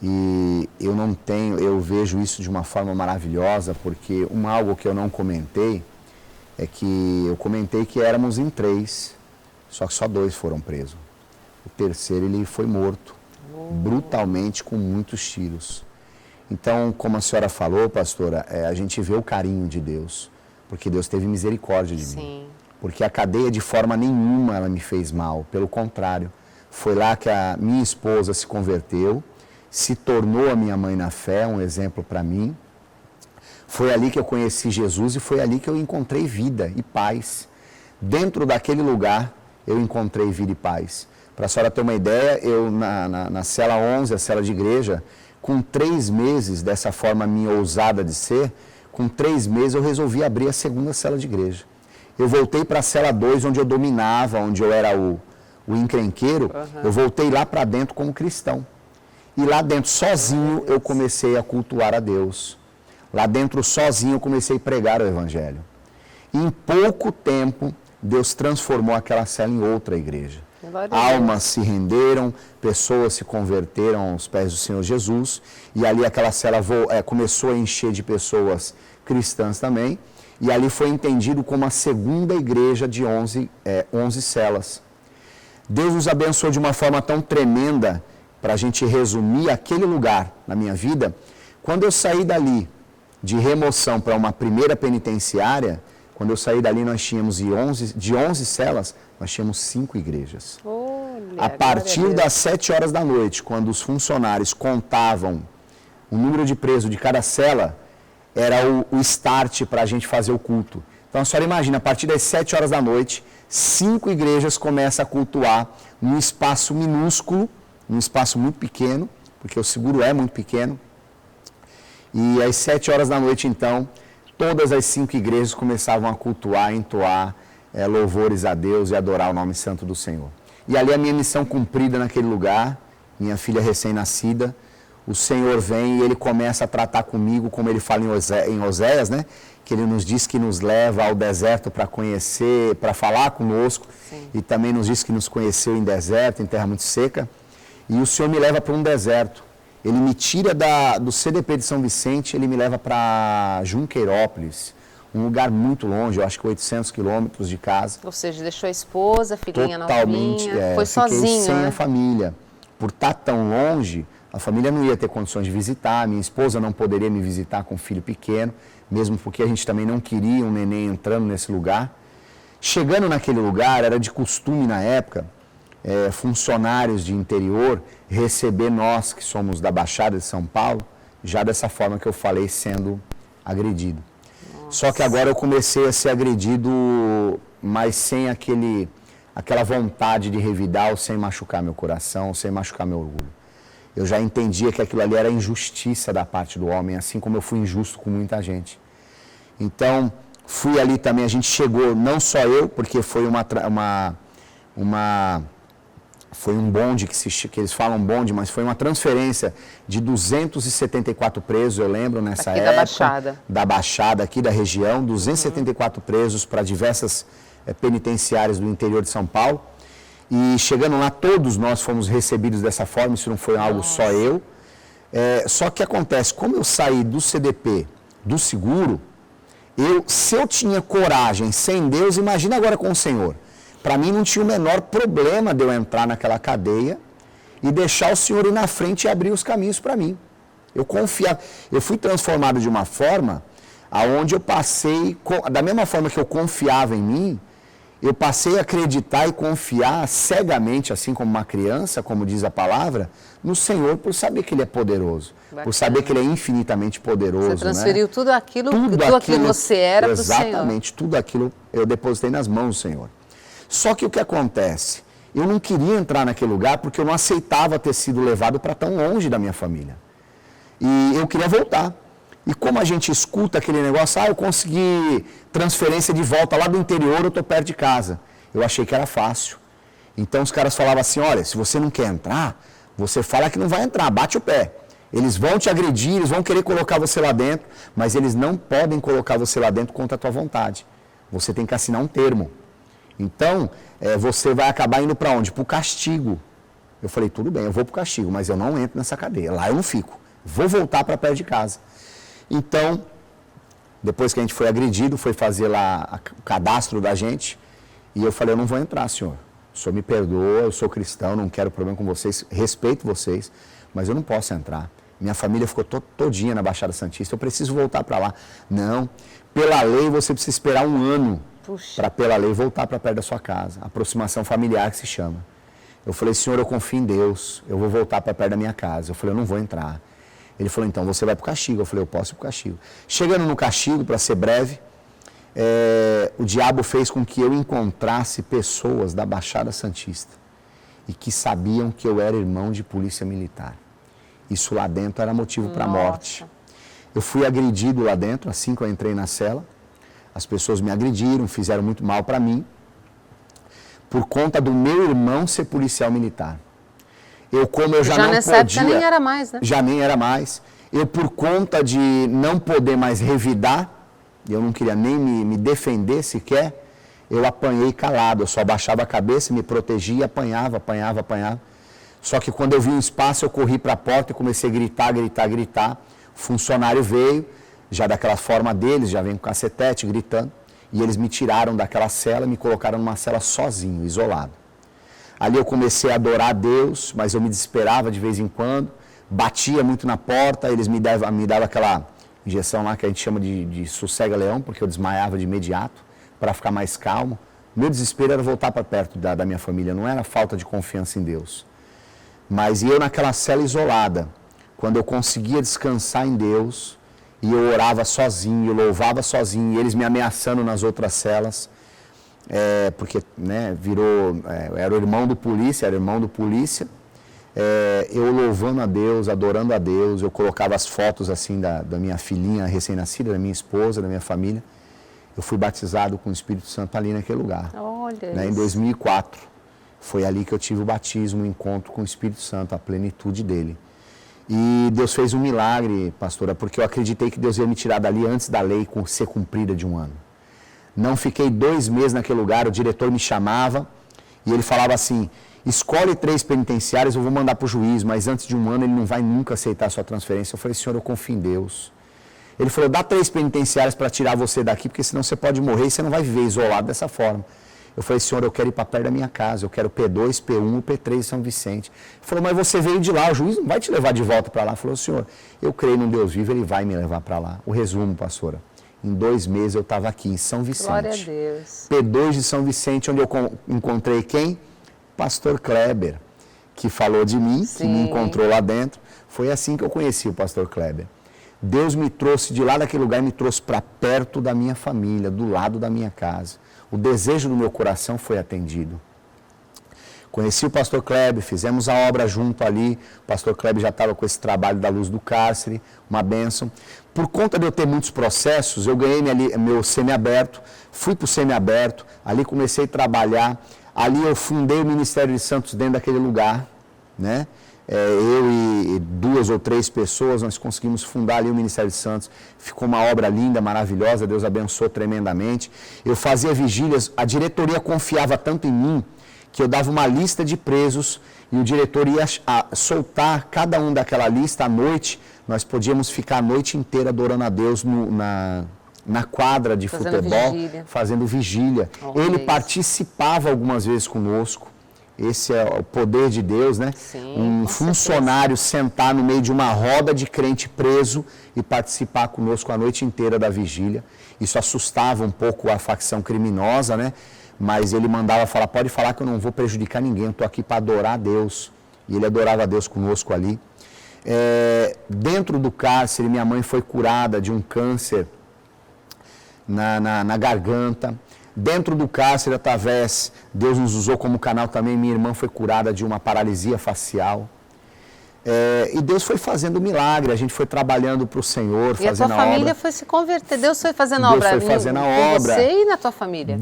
E eu vejo isso de uma forma maravilhosa, porque algo que eu não comentei, é que eu comentei que éramos em 3, só que só 2 foram presos. O terceiro, ele foi morto, brutalmente, com muitos tiros. Então, como a senhora falou, pastora, a gente vê o carinho de Deus, porque Deus teve misericórdia de mim. Porque a cadeia, de forma nenhuma, ela me fez mal, pelo contrário. Foi lá que a minha esposa se converteu, se tornou a minha mãe na fé, um exemplo para mim. Foi ali que eu conheci Jesus e foi ali que eu encontrei vida e paz. Dentro daquele lugar, eu encontrei vida e paz. Para a senhora ter uma ideia, eu na cela 11, a cela de igreja, com 3 meses dessa forma minha ousada de ser, com 3 meses eu resolvi abrir a segunda cela de igreja. Eu voltei para a cela 2, onde eu dominava, onde eu era o encrenqueiro, eu voltei lá para dentro como cristão. E lá dentro, sozinho, eu comecei a cultuar a Deus. Lá dentro, sozinho, eu comecei a pregar o Evangelho. E em pouco tempo, Deus transformou aquela cela em outra igreja. Almas se renderam, pessoas se converteram aos pés do Senhor Jesus, e ali aquela cela começou a encher de pessoas cristãs também, e ali foi entendido como a segunda igreja de 11 celas. Deus nos abençoou de uma forma tão tremenda, para a gente resumir aquele lugar na minha vida. Quando eu saí dali, de remoção para uma primeira penitenciária, quando eu saí dali nós tínhamos de 11 celas, nós tínhamos 5 igrejas. A partir das 7 horas da noite, quando os funcionários contavam o número de presos de cada cela, era o start para a gente fazer o culto. Então a senhora imagina, a partir das 7 horas da noite, 5 igrejas começam a cultuar num espaço minúsculo, num espaço muito pequeno, porque o seguro é muito pequeno. E às 7 horas da noite, então, todas as 5 igrejas começavam a cultuar, entoar louvores a Deus e adorar o nome santo do Senhor. E ali a minha missão cumprida naquele lugar, minha filha recém-nascida, o Senhor vem e Ele começa a tratar comigo, como Ele fala em Oséias, né? Que Ele nos diz que nos leva ao deserto para conhecer, para falar conosco. Sim. E também nos diz que nos conheceu em deserto, em terra muito seca. E o Senhor me leva para um deserto. Ele me tira do CDP de São Vicente, Ele me leva para Junqueirópolis, um lugar muito longe, eu acho que 800 quilômetros de casa. Ou seja, deixou a esposa, a filhinha totalmente, novinha, foi sozinho, sem né? a família. Por estar tão longe, a família não ia ter condições de visitar, minha esposa não poderia me visitar com um filho pequeno, mesmo porque a gente também não queria um neném entrando nesse lugar. Chegando naquele lugar, era de costume na época, funcionários de interior receber nós, que somos da Baixada de São Paulo, já dessa forma que eu falei, sendo agredido. Nossa. Só que agora eu comecei a ser agredido, mas sem aquela vontade de revidar, ou sem machucar meu coração, ou sem machucar meu orgulho. Eu já entendia que aquilo ali era injustiça da parte do homem, assim como eu fui injusto com muita gente. Então, fui ali também, a gente chegou, não só eu, porque foi foi um bonde, que eles falam bonde, mas foi uma transferência de 274 presos, eu lembro, nessa época. Da Baixada, aqui da região, 274 presos para diversas penitenciárias do interior de São Paulo. E chegando lá, todos nós fomos recebidos dessa forma, isso não foi algo só eu. Só que acontece, como eu saí do CDP, do seguro, se eu tinha coragem sem Deus, imagina agora com o Senhor. Para mim não tinha o menor problema de eu entrar naquela cadeia e deixar o Senhor ir na frente e abrir os caminhos para mim. Eu confiava. Eu fui transformado de uma forma aonde eu passei, da mesma forma que eu confiava em mim, eu passei a acreditar e confiar cegamente, assim como uma criança, como diz a palavra, no Senhor, por saber que Ele é poderoso, por saber que Ele é infinitamente poderoso. Você transferiu, né? tudo aquilo que você era para o Senhor. Exatamente, tudo aquilo eu depositei nas mãos do Senhor. Só que o que acontece? eu não queria entrar naquele lugar porque eu não aceitava ter sido levado para tão longe da minha família. E eu queria voltar. E como a gente escuta aquele negócio, eu consegui transferência de volta lá do interior, eu estou perto de casa. Eu achei que era fácil. Então os caras falavam assim, olha, se você não quer entrar, você fala que não vai entrar, bate o pé. Eles vão te agredir, eles vão querer colocar você lá dentro, mas eles não podem colocar você lá dentro contra a tua vontade. Você tem que assinar um termo. Então, você vai acabar indo para onde? Para o castigo. Eu falei, tudo bem, eu vou para o castigo, mas eu não entro nessa cadeia. Lá eu não fico. Vou voltar para perto de casa. Então, depois que a gente foi agredido, foi fazer lá o cadastro da gente, e eu falei, eu não vou entrar, senhor. O senhor me perdoa, eu sou cristão, não quero problema com vocês, respeito vocês, mas eu não posso entrar. Minha família ficou todinha na Baixada Santista, eu preciso voltar para lá. Não, pela lei você precisa esperar 1 ano para, pela lei, voltar para perto da sua casa. Aproximação familiar que se chama. Eu falei, senhor, eu confio em Deus, eu vou voltar para perto da minha casa. Eu falei, eu não vou entrar. Ele falou, então você vai para o castigo. Eu falei, eu posso ir para o castigo. Chegando no castigo, para ser breve, o diabo fez com que eu encontrasse pessoas da Baixada Santista e que sabiam que eu era irmão de polícia militar. Isso lá dentro era motivo para a morte. Eu fui agredido lá dentro, assim que eu entrei na cela. As pessoas me agrediram, fizeram muito mal para mim, por conta do meu irmão ser policial militar. Como eu já não nessa podia, época nem era mais, né? Já nem era mais. Eu, por conta de não poder mais revidar, eu não queria nem me defender sequer, eu apanhei calado, eu só abaixava a cabeça, me protegia, apanhava. Só que quando eu vi um espaço, eu corri para a porta e comecei a gritar. O funcionário veio, já daquela forma deles, já vem com cacetete, gritando, e eles me tiraram daquela cela e me colocaram numa cela sozinho, isolado. Ali eu comecei a adorar a Deus, mas eu me desesperava de vez em quando, batia muito na porta, eles me davam aquela injeção lá que a gente chama de sossega-leão, porque eu desmaiava de imediato, para ficar mais calmo. Meu desespero era voltar para perto da minha família, não era falta de confiança em Deus. Mas eu naquela cela isolada, quando eu conseguia descansar em Deus, e eu orava sozinho, eu louvava sozinho, e eles me ameaçando nas outras celas, porque virou, era o irmão do polícia, eu louvando a Deus, adorando a Deus, eu colocava as fotos assim da minha filhinha recém-nascida, da minha esposa, da minha família. Eu fui batizado com o Espírito Santo ali naquele lugar. Olha Em 2004, foi ali que eu tive o batismo, o encontro com o Espírito Santo, a plenitude dele. E Deus fez um milagre, pastora, porque eu acreditei que Deus ia me tirar dali antes da lei ser cumprida de 1 ano. Não fiquei 2 meses naquele lugar, o diretor me chamava e ele falava assim, escolhe 3 penitenciários, eu vou mandar para o juiz, mas antes de 1 ano ele não vai nunca aceitar a sua transferência. Eu falei, senhor, eu confio em Deus. Ele falou, dá 3 penitenciários para tirar você daqui, porque senão você pode morrer e você não vai viver isolado dessa forma. Eu falei, senhor, eu quero ir para perto da minha casa, eu quero P2, P1, P3 São Vicente. Ele falou, mas você veio de lá, o juiz não vai te levar de volta para lá. Ele falou, senhor, eu creio num Deus vivo, ele vai me levar para lá. O resumo, pastora, em 2 meses eu estava aqui em São Vicente. Glória a Deus. P2 de São Vicente, onde eu encontrei quem? Pastor Kleber, que falou de mim, Sim. que me encontrou lá dentro. Foi assim que eu conheci o pastor Kleber. Deus me trouxe de lá daquele lugar e me trouxe para perto da minha família, do lado da minha casa. O desejo do meu coração foi atendido. Conheci o pastor Kleber, fizemos a obra junto ali. O pastor Kleber já estava com esse trabalho da luz do cárcere, uma bênção. Por conta de eu ter muitos processos, eu ganhei meu semiaberto, fui para o semiaberto, ali comecei a trabalhar. Ali eu fundei o Ministério de Santos dentro daquele lugar, né? Eu e 2 ou 3 pessoas, nós conseguimos fundar ali o Ministério de Santos. Ficou uma obra linda, maravilhosa, Deus abençoou tremendamente. Eu fazia vigílias, a diretoria confiava tanto em mim, que eu dava uma lista de presos e o diretor ia soltar cada um daquela lista à noite. Nós podíamos ficar a noite inteira adorando a Deus na quadra de futebol, fazendo vigília. Ele participava algumas vezes conosco. Esse é o poder de Deus, né? Sim, funcionário sentar no meio de uma roda de crente preso e participar conosco a noite inteira da vigília. Isso assustava um pouco a facção criminosa, né? Mas ele mandava falar, pode falar que eu não vou prejudicar ninguém, eu estou aqui para adorar a Deus. E ele adorava a Deus conosco ali. Dentro do cárcere, minha mãe foi curada de um câncer na garganta. Dentro do cárcere, através, Deus nos usou como canal também. Minha irmã foi curada de uma paralisia facial. E Deus foi fazendo milagre, a gente foi trabalhando para o Senhor, fazendo a obra. E a tua família foi se converter, Deus foi fazendo a obra. Deus foi fazendo a obra. Você e na tua família.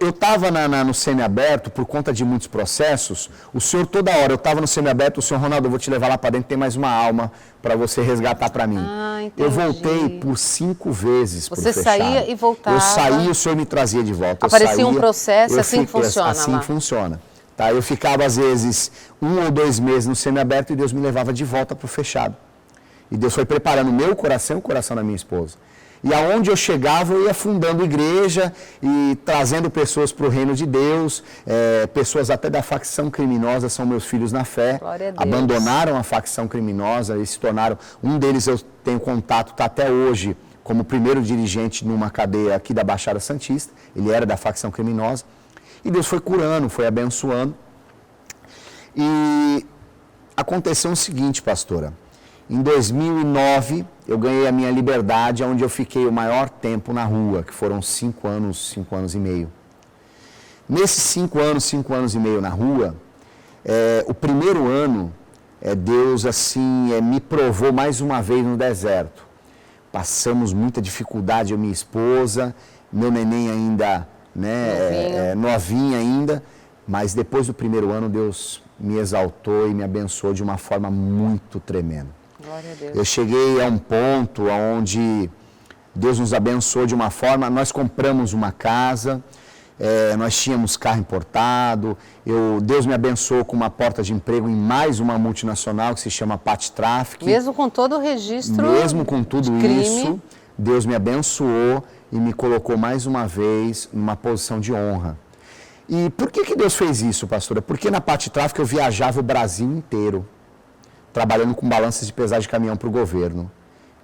Eu estava no semiaberto, por conta de muitos processos, o Senhor toda hora, eu estava no semiaberto, o Senhor, Ronaldo, eu vou te levar lá para dentro, tem mais uma alma para você resgatar para mim. Entendi. Eu voltei por 5 vezes para o fechado. Você saía e voltava. Eu saía e o Senhor me trazia de volta. Aparecia um processo, assim funciona lá. Assim funciona. Tá? Eu ficava, às vezes, 1 ou 2 meses no semiaberto e Deus me levava de volta para o fechado. E Deus foi preparando o meu coração e o coração da minha esposa. E aonde eu chegava, eu ia fundando igreja e trazendo pessoas para o reino de Deus, pessoas até da facção criminosa, são meus filhos na fé, abandonaram a facção criminosa e se tornaram, um deles eu tenho contato, está até hoje como primeiro dirigente numa cadeia aqui da Baixada Santista, ele era da facção criminosa, e Deus foi curando, foi abençoando. E aconteceu o seguinte, pastora, em 2009, eu ganhei a minha liberdade, onde eu fiquei o maior tempo na rua, que foram 5 anos e meio. Nesses 5 anos e meio na rua, o primeiro ano, Deus assim me provou mais uma vez no deserto. Passamos muita dificuldade, eu e minha esposa, meu neném ainda, novinho ainda, mas depois do primeiro ano, Deus me exaltou e me abençoou de uma forma muito tremenda. Glória a Deus. Eu cheguei a um ponto onde Deus nos abençoou de uma forma, nós compramos uma casa, nós tínhamos carro importado, Deus me abençoou com uma porta de emprego em mais uma multinacional que se chama Pat Traffic. Mesmo com todo o registro. Mesmo com tudo isso, Deus me abençoou e me colocou mais uma vez numa posição de honra. E por que Deus fez isso, pastora? Porque na Pat Traffic eu viajava o Brasil inteiro, trabalhando com balanças de pesagem de caminhão para o governo.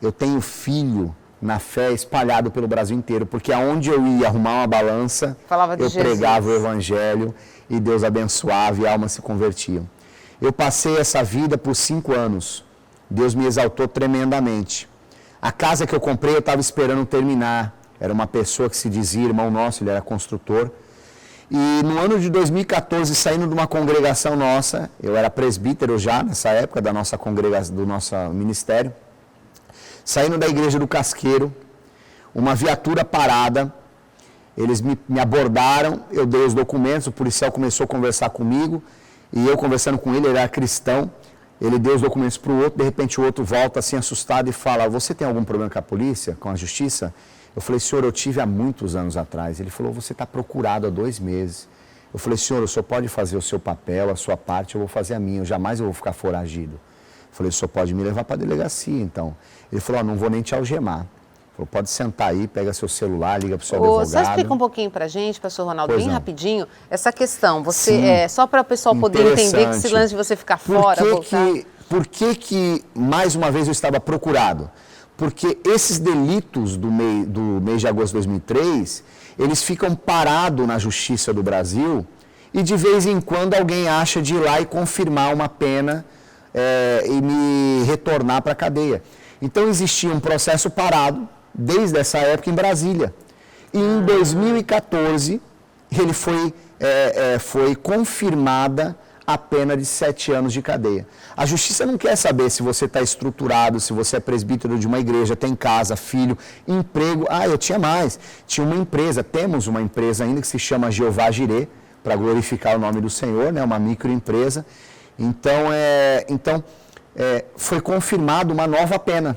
Eu tenho filho na fé espalhado pelo Brasil inteiro, porque aonde eu ia arrumar uma balança, eu pregava o evangelho e Deus abençoava e almas se convertiam. Eu passei essa vida por 5 anos. Deus me exaltou tremendamente. A casa que eu comprei eu estava esperando terminar. Era uma pessoa que se dizia irmão nosso, ele era construtor. E no ano de 2014, saindo de uma congregação nossa, eu era presbítero já nessa época da nossa congregação, do nosso ministério, saindo da igreja do Casqueiro, uma viatura parada, eles me abordaram, eu dei os documentos, o policial começou a conversar comigo, e eu conversando com ele, ele era cristão, ele deu os documentos para o outro, de repente o outro volta assim assustado e fala, você tem algum problema com a polícia, com a justiça? Eu falei, senhor, eu tive há muitos anos atrás. Ele falou, você está procurado há 2 meses. Eu falei, senhor, o senhor pode fazer o seu papel, a sua parte, eu vou fazer a minha, jamais eu vou ficar foragido. Eu falei, o senhor pode me levar para a delegacia, então. Ele falou, não vou nem te algemar. Ele falou, pode sentar aí, pega seu celular, liga para o seu advogado. Só explica um pouquinho para a gente, pastor Ronaldo, bem rapidinho, essa questão. Você, só para o pessoal poder entender que esse lance de você ficar fora, voltar... Por que, mais uma vez, eu estava procurado? Porque esses delitos do mês de agosto de 2003, eles ficam parados na Justiça do Brasil e de vez em quando alguém acha de ir lá e confirmar uma pena e me retornar para a cadeia. Então existia um processo parado desde essa época em Brasília. E em 2014, ele foi confirmada a pena de 7 anos de cadeia. A justiça não quer saber se você está estruturado, se você é presbítero de uma igreja, tem casa, filho, emprego. Eu tinha mais. Tinha uma empresa, temos uma empresa ainda que se chama Jeová Jirê, para glorificar o nome do Senhor, né? Uma microempresa. Então, foi confirmada uma nova pena.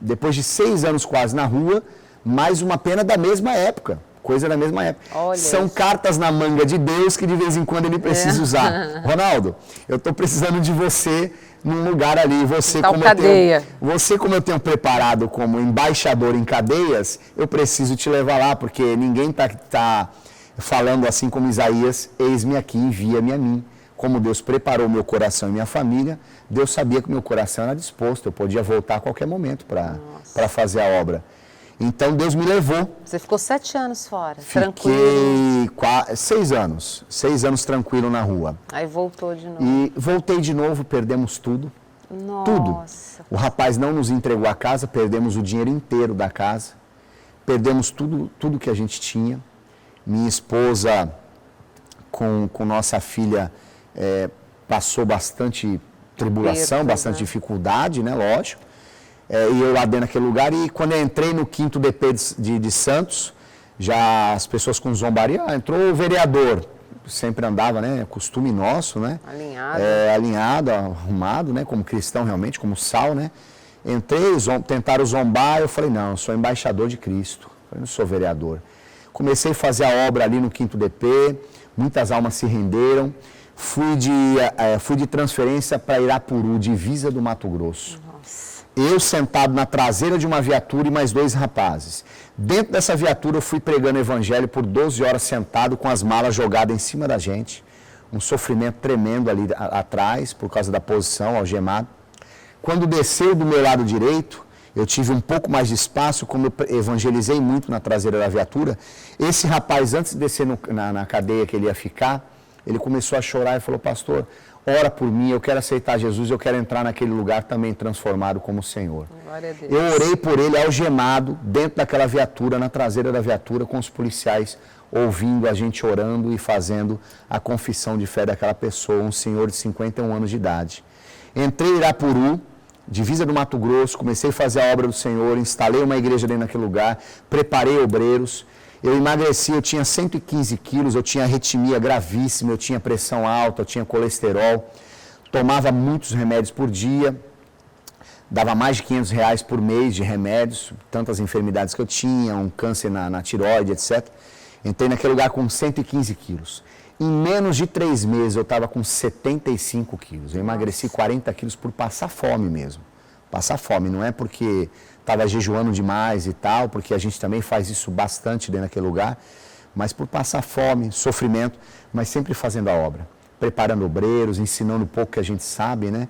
Depois de 6 anos quase na rua, mais uma pena da mesma época. Coisa da mesma época. Olha São isso. Cartas na manga de Deus que de vez em quando ele precisa usar. Ronaldo, eu estou precisando de você num lugar ali. Você, como eu tenho preparado como embaixador em cadeias, eu preciso te levar lá, porque ninguém está falando assim como Isaías, eis-me aqui, envia-me a mim. Como Deus preparou meu coração e minha família, Deus sabia que meu coração era disposto, eu podia voltar a qualquer momento para fazer a obra. Então, Deus me levou. Você ficou 7 anos fora, tranquilo? Fiquei 6 anos. 6 anos tranquilo na rua. Aí voltou de novo. E voltei de novo, perdemos tudo. Nossa. Tudo. O rapaz não nos entregou a casa, perdemos o dinheiro inteiro da casa. Perdemos tudo que a gente tinha. Minha esposa, com nossa filha, passou bastante tribulação, bastante dificuldade, né? Lógico. E eu lá dentro daquele lugar, e quando eu entrei no 5º DP de Santos, já as pessoas com zombaria, entrou o vereador, sempre andava, né? Costume nosso, né? Alinhado. Alinhado, arrumado, né? Como cristão realmente, como sal, né? Entrei, tentaram zombar, eu falei, não, eu sou embaixador de Cristo, eu não sou vereador. Comecei a fazer a obra ali no 5º DP, muitas almas se renderam, fui de transferência para Irapuru, divisa do Mato Grosso. Nossa. Eu sentado na traseira de uma viatura e mais 2 rapazes. Dentro dessa viatura eu fui pregando o evangelho por 12 horas sentado com as malas jogadas em cima da gente. Um sofrimento tremendo ali atrás por causa da posição, algemado. Quando desceu do meu lado direito, eu tive um pouco mais de espaço, como eu evangelizei muito na traseira da viatura. Esse rapaz, antes de descer na cadeia que ele ia ficar, ele começou a chorar e falou, pastor, ora por mim, eu quero aceitar Jesus, eu quero entrar naquele lugar também transformado como o Senhor. Glória a Deus. Eu orei por ele algemado dentro daquela viatura, na traseira da viatura, com os policiais ouvindo a gente orando e fazendo a confissão de fé daquela pessoa, um senhor de 51 anos de idade. Entrei em Irapuru, divisa do Mato Grosso, comecei a fazer a obra do Senhor, instalei uma igreja dentro daquele lugar, preparei obreiros. Eu emagreci, eu tinha 115 quilos, eu tinha arritmia gravíssima, eu tinha pressão alta, eu tinha colesterol, tomava muitos remédios por dia, dava mais de R$500 por mês de remédios, tantas enfermidades que eu tinha, um câncer na tireoide, etc. Entrei naquele lugar com 115 quilos. Em menos de 3 meses eu estava com 75 quilos, eu emagreci 40 quilos por passar fome mesmo. Passar fome, não é porque estava jejuando demais e tal, porque a gente também faz isso bastante dentro daquele lugar, mas por passar fome, sofrimento, mas sempre fazendo a obra, preparando obreiros, ensinando um pouco que a gente sabe, né?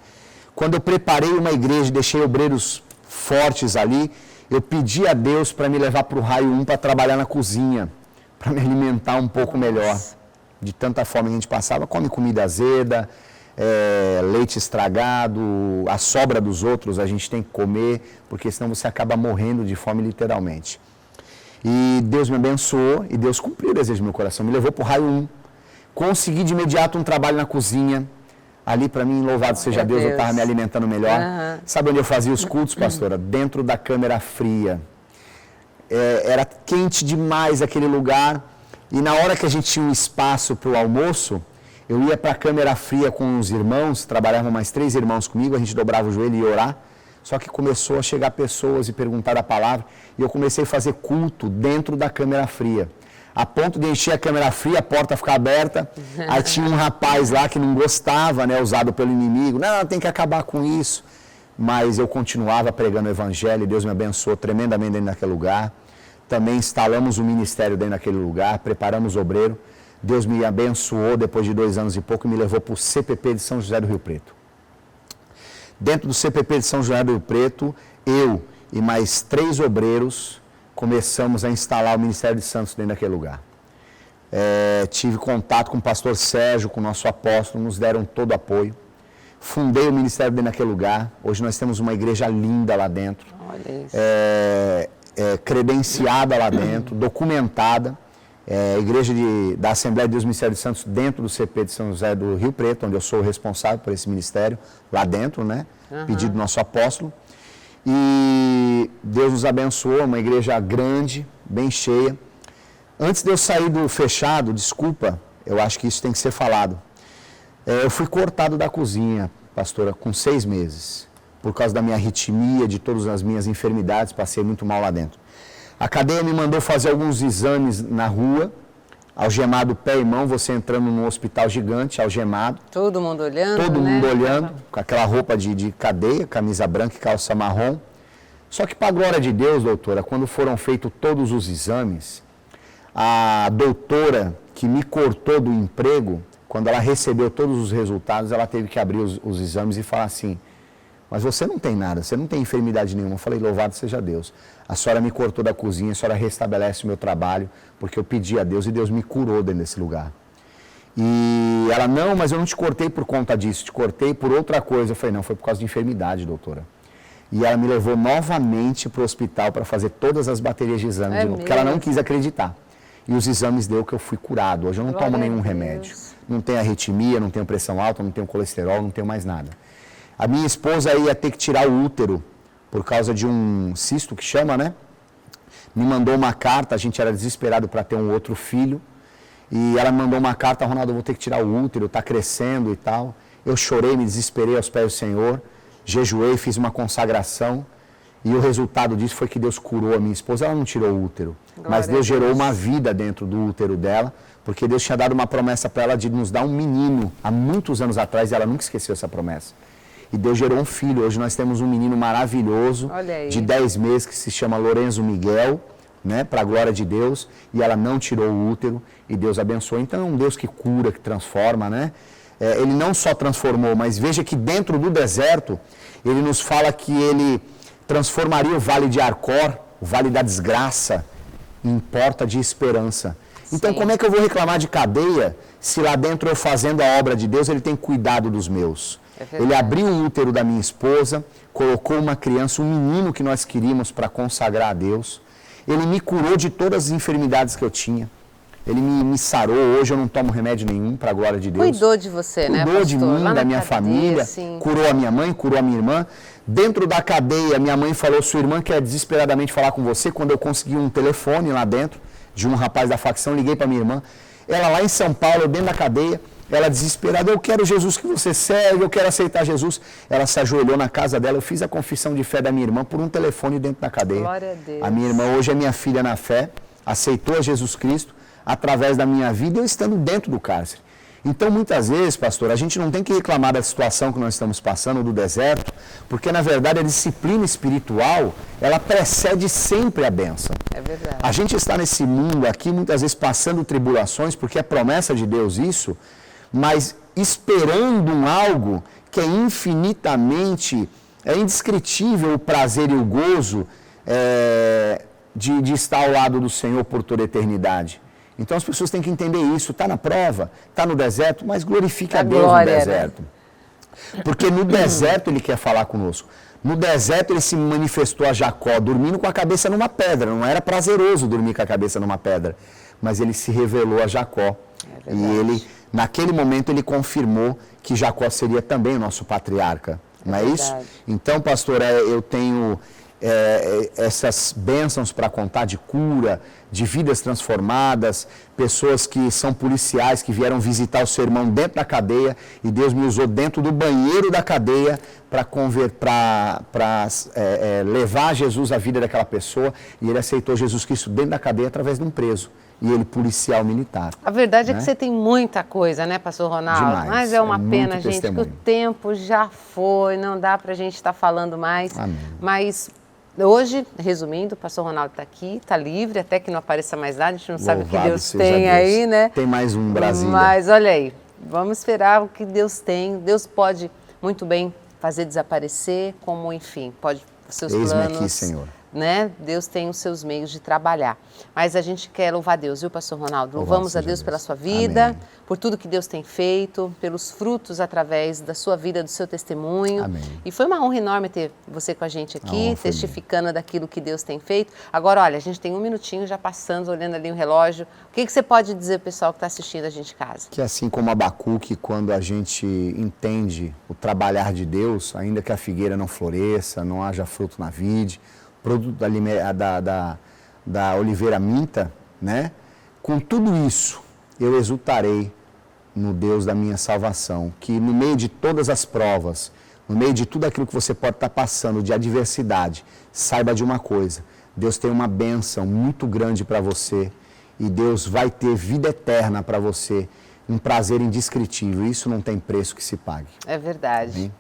Quando eu preparei uma igreja, deixei obreiros fortes ali, eu pedi a Deus para me levar para o raio 1 para trabalhar na cozinha, para me alimentar um pouco melhor. De tanta fome que a gente passava, come comida azeda, leite estragado, a sobra dos outros a gente tem que comer, porque senão você acaba morrendo de fome literalmente. E Deus me abençoou e Deus cumpriu o desejo do meu coração, me levou para o raio 1. Consegui de imediato um trabalho na cozinha. Ali para mim, louvado seja Deus, eu estava me alimentando melhor. Sabe onde eu fazia os cultos, pastora? Dentro da câmera fria. Era quente demais aquele lugar. E na hora que a gente tinha um espaço para o almoço, eu ia para a câmera fria com os irmãos, trabalhavam mais 3 irmãos comigo, a gente dobrava o joelho e ia orar. Só que começou a chegar pessoas e perguntar a palavra, e eu comecei a fazer culto dentro da câmera fria. A ponto de encher a câmera fria, a porta ficar aberta, aí tinha um rapaz lá que não gostava, né, usado pelo inimigo, não, tem que acabar com isso. Mas eu continuava pregando o evangelho, e Deus me abençoou tremendamente dentro daquele lugar. Também instalamos o ministério dentro daquele lugar, preparamos o obreiro. Deus me abençoou depois de 2 anos e pouco e me levou para o CPP de São José do Rio Preto. Dentro do CPP de São José do Rio Preto, eu e mais 3 obreiros começamos a instalar o Ministério de Santos dentro daquele lugar. Tive contato com o pastor Sérgio, com o nosso apóstolo, nos deram todo o apoio. Fundei o ministério dentro daquele lugar. Hoje nós temos uma igreja linda lá dentro. Olha isso. Credenciada lá dentro, documentada, igreja da Assembleia de Deus Ministério de Santos dentro do CP de São José do Rio Preto, onde eu sou responsável por esse ministério, lá dentro, né? Pedido do nosso apóstolo. E Deus nos abençoou, uma igreja grande, bem cheia. Antes de eu sair do fechado, desculpa, eu acho que isso tem que ser falado. Eu fui cortado da cozinha, pastora, com 6 meses. Por causa da minha arritmia, de todas as minhas enfermidades, passei muito mal lá dentro. A cadeia me mandou fazer alguns exames na rua, algemado pé e mão, você entrando num hospital gigante, algemado. Todo mundo olhando, Todo mundo olhando, com aquela roupa de cadeia, camisa branca e calça marrom. Só que, para a glória de Deus, doutora, quando foram feitos todos os exames, a doutora que me cortou do emprego, quando ela recebeu todos os resultados, ela teve que abrir os exames e falar assim, mas você não tem nada, você não tem enfermidade nenhuma. Eu falei, louvado seja Deus. A senhora me cortou da cozinha, a senhora restabelece o meu trabalho, porque eu pedi a Deus e Deus me curou dentro desse lugar. E ela, não, mas eu não te cortei por conta disso, te cortei por outra coisa. Eu falei, não, foi por causa de enfermidade, doutora. E ela me levou novamente para o hospital para fazer todas as baterias de exame, de novo, porque ela não quis acreditar. e os exames deu que eu fui curado. Hoje eu não Glória tomo a nenhum Deus. remédio. Não tenho arritmia, não tenho pressão alta, não tenho colesterol, não tenho mais nada. A minha esposa ia ter que tirar o útero por causa de um cisto que chama, né? Me mandou uma carta, a gente era desesperado para ter um outro filho. E ela me mandou uma carta: Ronaldo, eu vou ter que tirar o útero, está crescendo e tal. Eu chorei, me desesperei aos pés do Senhor, jejuei, fiz uma consagração. E o resultado disso foi que Deus curou a minha esposa. Ela não tirou o útero, mas Deus gerou uma vida dentro do útero dela, porque Deus tinha dado uma promessa para ela de nos dar um menino há muitos anos atrás, e ela nunca esqueceu essa promessa. E Deus gerou um filho. Hoje nós temos um menino maravilhoso, de 10 meses, que se chama Lorenzo Miguel, né, para a glória de Deus, e ela não tirou o útero, e Deus abençoou. Então é um Deus que cura, que transforma, né? Ele não só transformou, mas veja que dentro do deserto, Ele nos fala que Ele transformaria o vale de Arcor, o vale da desgraça, em porta de esperança. Então, como é que eu vou reclamar de cadeia se lá dentro eu fazendo a obra de Deus, Ele tem cuidado dos meus? Ele abriu o útero da minha esposa, colocou uma criança, um menino que nós queríamos para consagrar a Deus. Ele me curou de todas as enfermidades que eu tinha. Ele me sarou. Hoje eu não tomo remédio nenhum, para a glória de Deus. Cuidou de você, né, pastor? Cuidou de mim, da minha família, sim. Curou a minha mãe, curou a minha irmã. Dentro da cadeia, minha mãe falou: sua irmã quer desesperadamente falar com você. Quando eu consegui um telefone lá dentro, de um rapaz da facção, liguei para minha irmã. Ela lá em São Paulo, dentro da cadeia, ela desesperada: eu quero Jesus que você segue, eu quero aceitar Jesus. Ela se ajoelhou na casa dela, eu fiz a confissão de fé da minha irmã por um telefone dentro da cadeia. Glória a Deus. A minha irmã hoje é minha filha na fé, aceitou a Jesus Cristo através da minha vida, eu estando dentro do cárcere. Então, muitas vezes, pastor, a gente não tem que reclamar da situação que nós estamos passando, do deserto, porque, na verdade, a disciplina espiritual, ela precede sempre a bênção. É verdade. A gente está nesse mundo aqui, muitas vezes, passando tribulações, porque é promessa de Deus isso, mas esperando um algo que é infinitamente, é indescritível o prazer e o gozo de estar ao lado do Senhor por toda a eternidade. Então as pessoas têm que entender isso. Está na prova, está no deserto, mas glorifique a Deus no deserto. Né? Porque no deserto Ele quer falar conosco. No deserto Ele se manifestou a Jacó dormindo com a cabeça numa pedra. Não era prazeroso dormir com a cabeça numa pedra, mas Ele se revelou a Jacó. E Ele, naquele momento, Ele confirmou que Jacó seria também o nosso patriarca. Não é isso? Então, pastor, eu tenho essas bênçãos para contar de cura, de vidas transformadas, pessoas que são policiais, que vieram visitar o seu irmão dentro da cadeia, e Deus me usou dentro do banheiro da cadeia para levar Jesus à vida daquela pessoa, e ele aceitou Jesus Cristo dentro da cadeia através de um preso. E ele, policial militar. A verdade é que você tem muita coisa, né, pastor Ronaldo? Demais. Mas é uma pena, gente, testemunho. que o tempo já foi, não dá para a gente estar falando mais. Amém. Mas hoje, resumindo, o pastor Ronaldo está aqui, está livre, até que não apareça mais nada, a gente não sabe o que Deus tem aí, né? Tem mais um Brasília. Mas olha aí, vamos esperar o que Deus tem. Deus pode muito bem fazer desaparecer, como, enfim, pode os seus planos. Eis-me aqui, Senhor. Né? Deus tem os seus meios de trabalhar. Mas a gente quer louvar a Deus, viu, pastor Ronaldo? Louvamos a Deus pela sua vida, amém, por tudo que Deus tem feito, pelos frutos através da sua vida, do seu testemunho. Amém. E foi uma honra enorme ter você com a gente aqui, testificando daquilo que Deus tem feito. Agora, olha, a gente tem um minutinho já passando, olhando ali o relógio. O que você pode dizer, pessoal, que está assistindo a gente em casa? Que assim como Abacuque, quando a gente entende o trabalhar de Deus, ainda que a figueira não floresça, não haja fruto na vide, produto da oliveira minta, né? Com tudo isso, eu exultarei no Deus da minha salvação, que no meio de todas as provas, no meio de tudo aquilo que você pode estar passando de adversidade, saiba de uma coisa: Deus tem uma bênção muito grande para você, e Deus vai ter vida eterna para você, um prazer indescritível. Isso não tem preço que se pague. É verdade. Amém?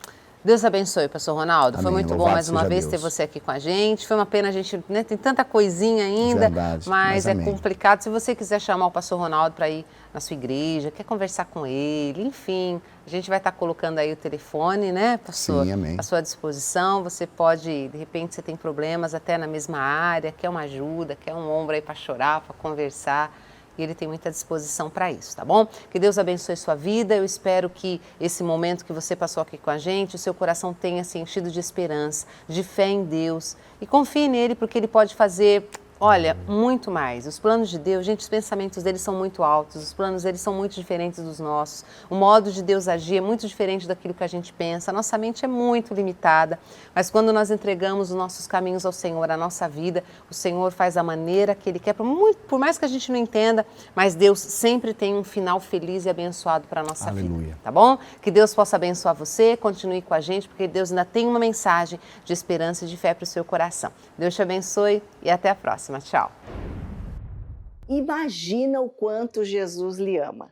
Deus abençoe, pastor Ronaldo. Amém. Foi muito bom mais uma vez ter você aqui com a gente. Foi uma pena, a gente, né, tem tanta coisinha ainda, verdade, mas é amém, complicado. Se você quiser chamar o pastor Ronaldo para ir na sua igreja, quer conversar com ele, enfim, a gente vai estar colocando aí o telefone, né, pastor? Sim, amém, à sua disposição. Você pode, de repente, você tem problemas até na mesma área, quer uma ajuda, quer um ombro aí para chorar, para conversar. E ele tem muita disposição para isso, tá bom? Que Deus abençoe sua vida. Eu espero que esse momento que você passou aqui com a gente, o seu coração tenha se enchido de esperança, de fé em Deus. E confie nele, porque ele pode fazer Olha, muito mais. Os planos de Deus, gente, os pensamentos deles são muito altos, os planos deles são muito diferentes dos nossos. O modo de Deus agir é muito diferente daquilo que a gente pensa. A nossa mente é muito limitada, mas quando nós entregamos os nossos caminhos ao Senhor, a nossa vida, o Senhor faz da maneira que Ele quer, por mais que a gente não entenda, mas Deus sempre tem um final feliz e abençoado para a nossa Aleluia. vida, tá bom? Que Deus possa abençoar você, continue com a gente, porque Deus ainda tem uma mensagem de esperança e de fé para o seu coração. Deus te abençoe e até a próxima. Tchau. Imagina o quanto Jesus lhe ama.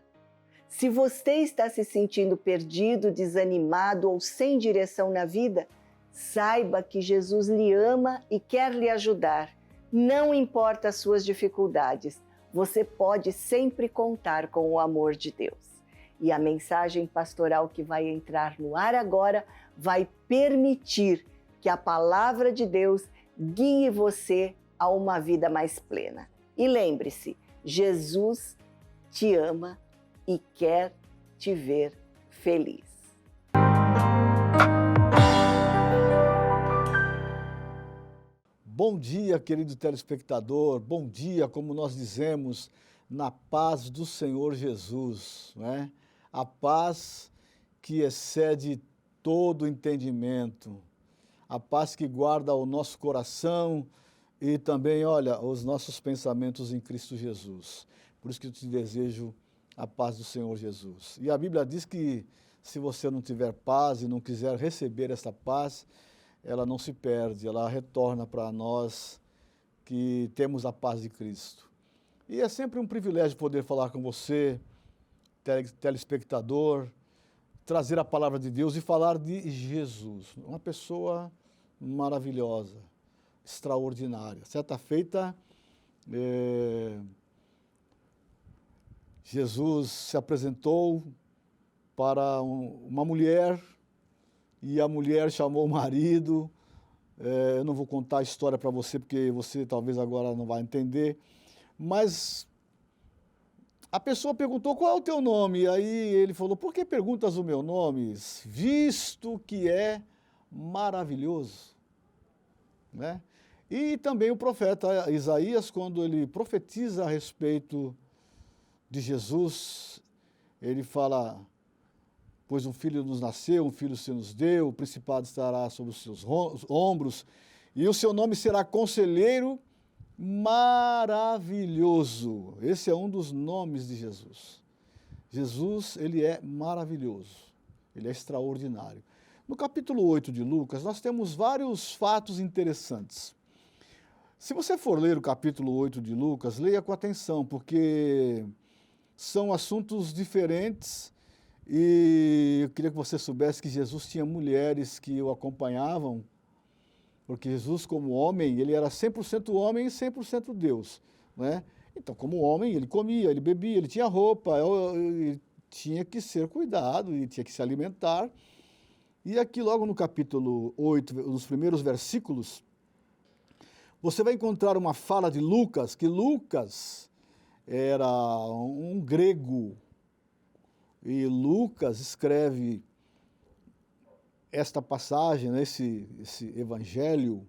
Se você está se sentindo perdido, desanimado ou sem direção na vida, saiba que Jesus lhe ama e quer lhe ajudar. Não importa as suas dificuldades, você pode sempre contar com o amor de Deus. E a mensagem pastoral que vai entrar no ar agora vai permitir que a palavra de Deus guie você a uma vida mais plena. E lembre-se, Jesus te ama e quer te ver feliz. Bom dia, querido telespectador. Bom dia, como nós dizemos, na paz do Senhor Jesus, né? A paz que excede todo entendimento, a paz que guarda o nosso coração e também, olha, os nossos pensamentos em Cristo Jesus. Por isso que eu te desejo a paz do Senhor Jesus. E a Bíblia diz que se você não tiver paz e não quiser receber essa paz, ela não se perde, ela retorna para nós que temos a paz de Cristo. E é sempre um privilégio poder falar com você, telespectador, trazer a palavra de Deus e falar de Jesus, uma pessoa maravilhosa, extraordinária. Certa feita, Jesus se apresentou para uma mulher e a mulher chamou o marido. Eu não vou contar a história para você, porque você talvez agora não vai entender, mas a pessoa perguntou: qual é o teu nome? E aí ele falou: por que perguntas o meu nome? Visto que é maravilhoso, né? E também o profeta Isaías, quando ele profetiza a respeito de Jesus, ele fala: pois um filho nos nasceu, um filho se nos deu, o principado estará sobre os seus ombros, e o seu nome será Conselheiro Maravilhoso. Esse é um dos nomes de Jesus. Jesus, ele é maravilhoso, ele é extraordinário. No capítulo 8 de Lucas, nós temos vários fatos interessantes. Se você for ler o capítulo 8 de Lucas, leia com atenção, porque são assuntos diferentes. E eu queria que você soubesse que Jesus tinha mulheres que o acompanhavam, porque Jesus, como homem, ele era 100% homem e 100% Deus, né? Então, como homem, ele comia, ele bebia, ele tinha roupa, ele tinha que ser cuidado e tinha que se alimentar. E aqui, logo no capítulo 8, nos primeiros versículos, você vai encontrar uma fala de Lucas, que Lucas era um grego. E Lucas escreve esta passagem, né, esse evangelho,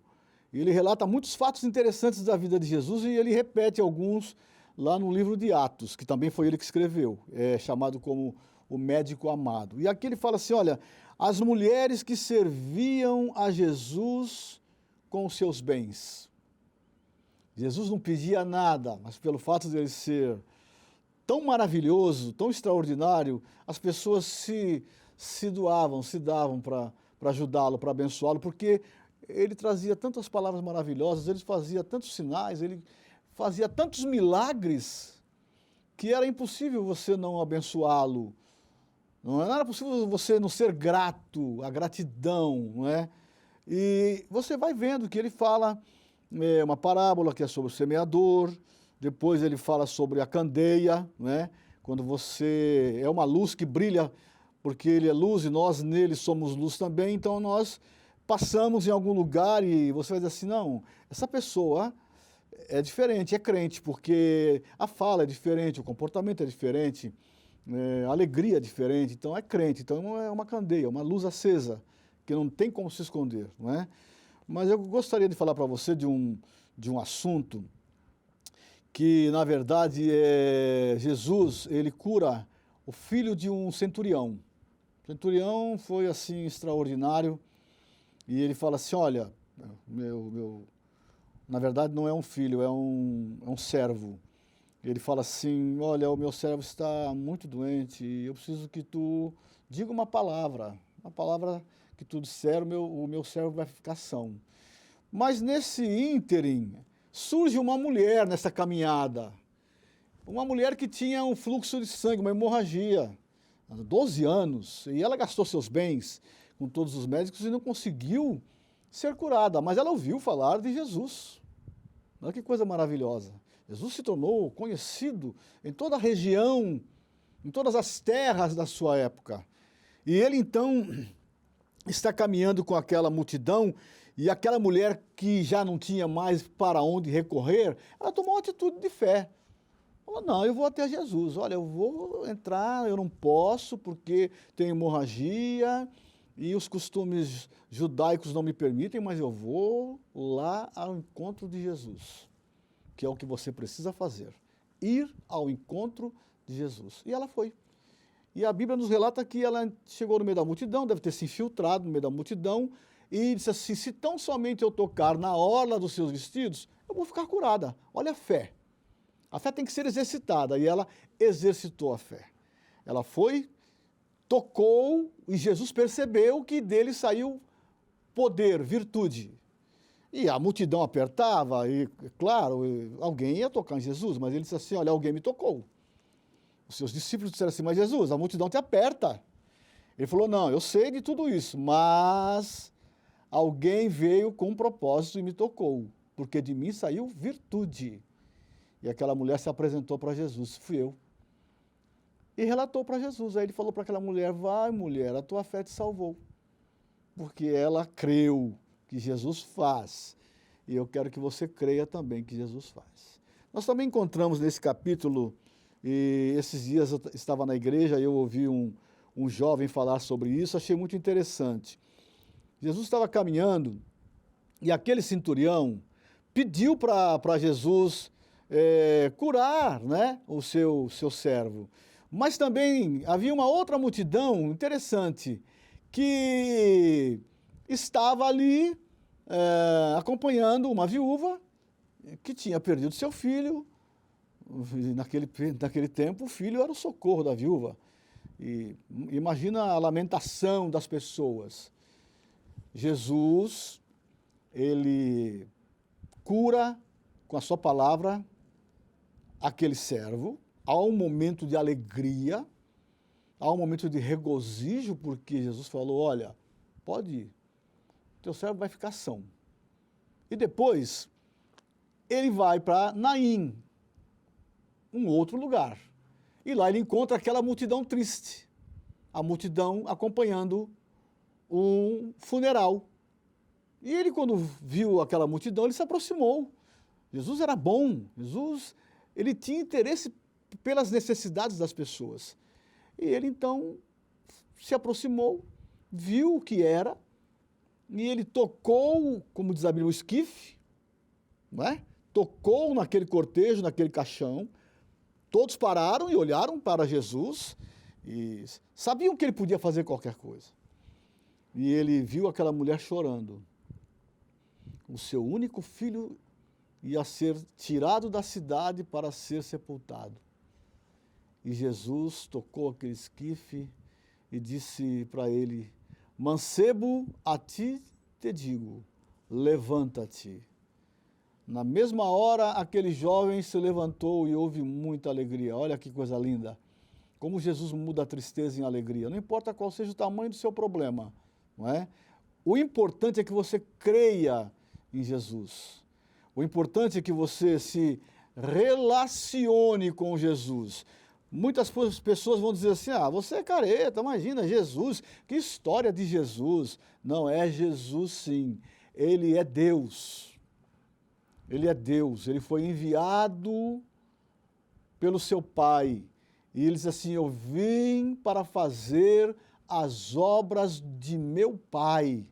e ele relata muitos fatos interessantes da vida de Jesus e ele repete alguns lá no livro de Atos, que também foi ele que escreveu, chamado como o médico amado. E aqui ele fala assim: olha, as mulheres que serviam a Jesus com os seus bens. Jesus não pedia nada, mas pelo fato de ele ser tão maravilhoso, tão extraordinário, as pessoas se doavam, se davam para ajudá-lo, para abençoá-lo, porque ele trazia tantas palavras maravilhosas, ele fazia tantos sinais, ele fazia tantos milagres, que era impossível você não abençoá-lo. Não era possível você não ser grato, a gratidão, não é? E você vai vendo que ele fala uma parábola que é sobre o semeador. Depois ele fala sobre a candeia, né? Quando você é uma luz que brilha, porque ele é luz e nós nele somos luz também, então nós passamos em algum lugar e você vai dizer assim: não, essa pessoa é diferente, é crente, porque a fala é diferente, o comportamento é diferente, a alegria é diferente, então é crente, então é uma candeia, uma luz acesa, que não tem como se esconder, não é? Mas eu gostaria de falar para você de um assunto que, na verdade, Jesus, ele cura o filho de um centurião. O centurião foi, assim, extraordinário, e ele fala assim, olha, na verdade não é um filho, é um servo. Ele fala assim, olha, o meu servo está muito doente, e eu preciso que tu diga uma palavra que tu disser, o meu servo vai ficar são. Mas nesse ínterim, surge uma mulher nessa caminhada, uma mulher que tinha um fluxo de sangue, uma hemorragia, 12 anos, e ela gastou seus bens com todos os médicos e não conseguiu ser curada, mas ela ouviu falar de Jesus. Olha que coisa maravilhosa. Jesus se tornou conhecido em toda a região, em todas as terras da sua época. E ele então está caminhando com aquela multidão, e aquela mulher que já não tinha mais para onde recorrer, ela tomou uma atitude de fé. Falou, não, eu vou até Jesus. Olha, eu vou entrar, eu não posso porque tem hemorragia e os costumes judaicos não me permitem, mas eu vou lá ao encontro de Jesus, que é o que você precisa fazer, ir ao encontro de Jesus. E ela foi. E a Bíblia nos relata que ela chegou no meio da multidão, deve ter se infiltrado no meio da multidão, e disse assim, se tão somente eu tocar na orla dos seus vestidos, eu vou ficar curada. Olha a fé. A fé tem que ser exercitada, e ela exercitou a fé. Ela foi, tocou, e Jesus percebeu que dele saiu poder, virtude. E a multidão apertava, e claro, alguém ia tocar em Jesus, mas ele disse assim, olha, alguém me tocou. Os seus discípulos disseram assim, mas Jesus, a multidão te aperta. Ele falou, não, eu sei de tudo isso, mas alguém veio com um propósito e me tocou, porque de mim saiu virtude. E aquela mulher se apresentou para Jesus, fui eu. E relatou para Jesus, aí ele falou para aquela mulher, vai mulher, a tua fé te salvou. Porque ela creu que Jesus faz, e eu quero que você creia também que Jesus faz. Nós também encontramos nesse capítulo, e esses dias eu estava na igreja e eu ouvi um jovem falar sobre isso, achei muito interessante. Jesus estava caminhando e aquele centurião pediu para Jesus curar, né, o seu servo. Mas também havia uma outra multidão interessante que estava ali acompanhando uma viúva que tinha perdido seu filho. Naquele tempo, o filho era o socorro da viúva. E imagina a lamentação das pessoas. Jesus, ele cura com a sua palavra aquele servo. Há um momento de alegria, há um momento de regozijo, porque Jesus falou, olha, pode ir, teu servo vai ficar são. E depois, ele vai para Naim, um outro lugar. E lá ele encontra aquela multidão triste, a multidão acompanhando um funeral. E ele, quando viu aquela multidão, ele se aproximou. Jesus era bom, Jesus, ele tinha interesse pelas necessidades das pessoas. E ele, então, se aproximou, viu o que era, e ele tocou, como diz a Bíblia, o esquife, não é? Tocou naquele cortejo, naquele caixão. Todos pararam e olharam para Jesus e sabiam que ele podia fazer qualquer coisa. E ele viu aquela mulher chorando. O seu único filho ia ser tirado da cidade para ser sepultado. E Jesus tocou aquele esquife e disse para ele, mancebo, a ti te digo, levanta-te. Na mesma hora, aquele jovem se levantou e houve muita alegria. Olha que coisa linda. Como Jesus muda a tristeza em alegria. Não importa qual seja o tamanho do seu problema, não é? O importante é que você creia em Jesus. O importante é que você se relacione com Jesus. Muitas pessoas vão dizer assim, você é careta, imagina, Jesus, que história de Jesus. Não, é Jesus sim, ele é Deus. Ele é Deus, ele foi enviado pelo seu Pai. E ele diz assim, eu vim para fazer as obras de meu Pai.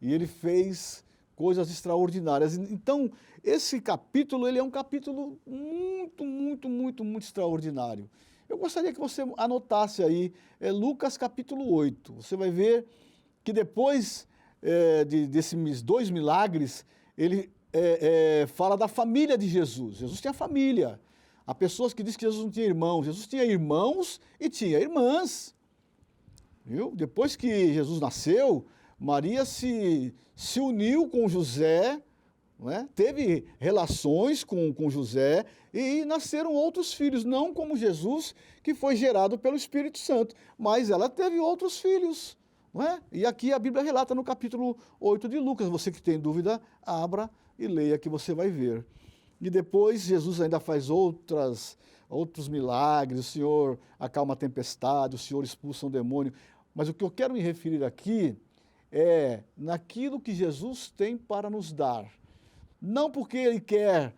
E ele fez coisas extraordinárias. Então, esse capítulo, ele é um capítulo muito extraordinário. Eu gostaria que você anotasse aí, Lucas capítulo 8. Você vai ver que depois desses 2 milagres, ele fala da família de Jesus. Jesus tinha família. Há pessoas que dizem que Jesus não tinha irmãos. Jesus tinha irmãos e tinha irmãs. Viu? Depois que Jesus nasceu, Maria se uniu com José, né? Teve relações com José e nasceram outros filhos, não como Jesus, que foi gerado pelo Espírito Santo, mas ela teve outros filhos. Não é? E aqui a Bíblia relata no capítulo 8 de Lucas. Você que tem dúvida, abra e leia que você vai ver. E depois Jesus ainda faz outros milagres, o Senhor acalma a tempestade, o Senhor expulsa um demônio. Mas o que eu quero me referir aqui é naquilo que Jesus tem para nos dar. Não porque Ele quer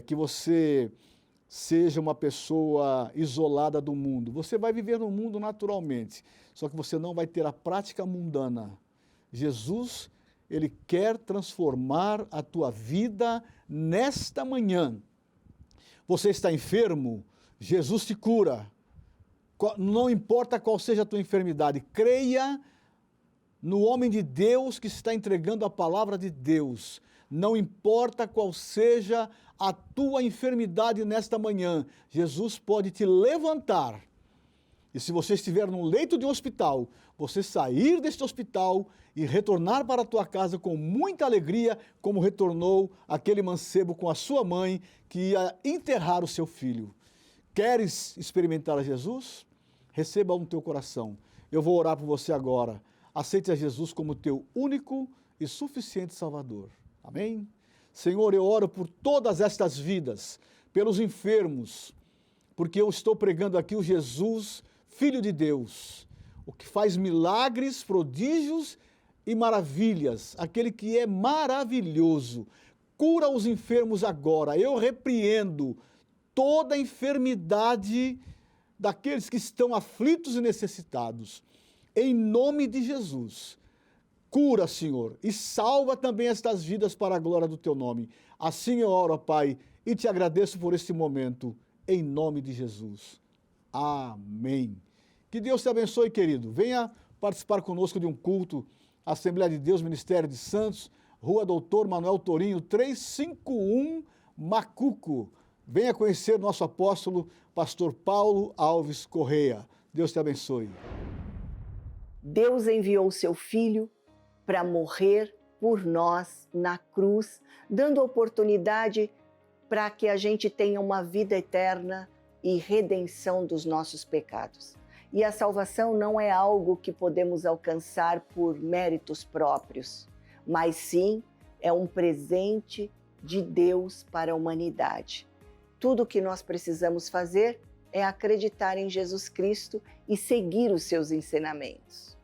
que você seja uma pessoa isolada do mundo. Você vai viver no mundo naturalmente, só que você não vai ter a prática mundana. Jesus, Ele quer transformar a tua vida nesta manhã. Você está enfermo? Jesus te cura. Não importa qual seja a tua enfermidade, creia no homem de Deus que está entregando a palavra de Deus. Não importa qual seja a tua enfermidade nesta manhã, Jesus pode te levantar. E se você estiver num leito de um hospital, você sair deste hospital e retornar para a tua casa com muita alegria, como retornou aquele mancebo com a sua mãe que ia enterrar o seu filho. Queres experimentar a Jesus? Receba no teu coração. Eu vou orar por você agora. Aceite a Jesus como teu único e suficiente Salvador. Amém? Senhor, eu oro por todas estas vidas, pelos enfermos, porque eu estou pregando aqui o Jesus, Filho de Deus, o que faz milagres, prodígios e maravilhas, aquele que é maravilhoso. Cura os enfermos agora. Eu repreendo toda enfermidade daqueles que estão aflitos e necessitados. Em nome de Jesus. Cura, Senhor, e salva também estas vidas para a glória do Teu nome. Assim eu oro, Pai, e te agradeço por este momento, em nome de Jesus. Amém. Que Deus te abençoe, querido. Venha participar conosco de um culto, Assembleia de Deus, Ministério de Santos, Rua Doutor Manuel Torinho, 351, Macuco. Venha conhecer nosso apóstolo, pastor Paulo Alves Correia. Deus te abençoe. Deus enviou o seu Filho para morrer por nós na cruz, dando oportunidade para que a gente tenha uma vida eterna e redenção dos nossos pecados. E a salvação não é algo que podemos alcançar por méritos próprios, mas sim é um presente de Deus para a humanidade. Tudo o que nós precisamos fazer é acreditar em Jesus Cristo e seguir os seus ensinamentos.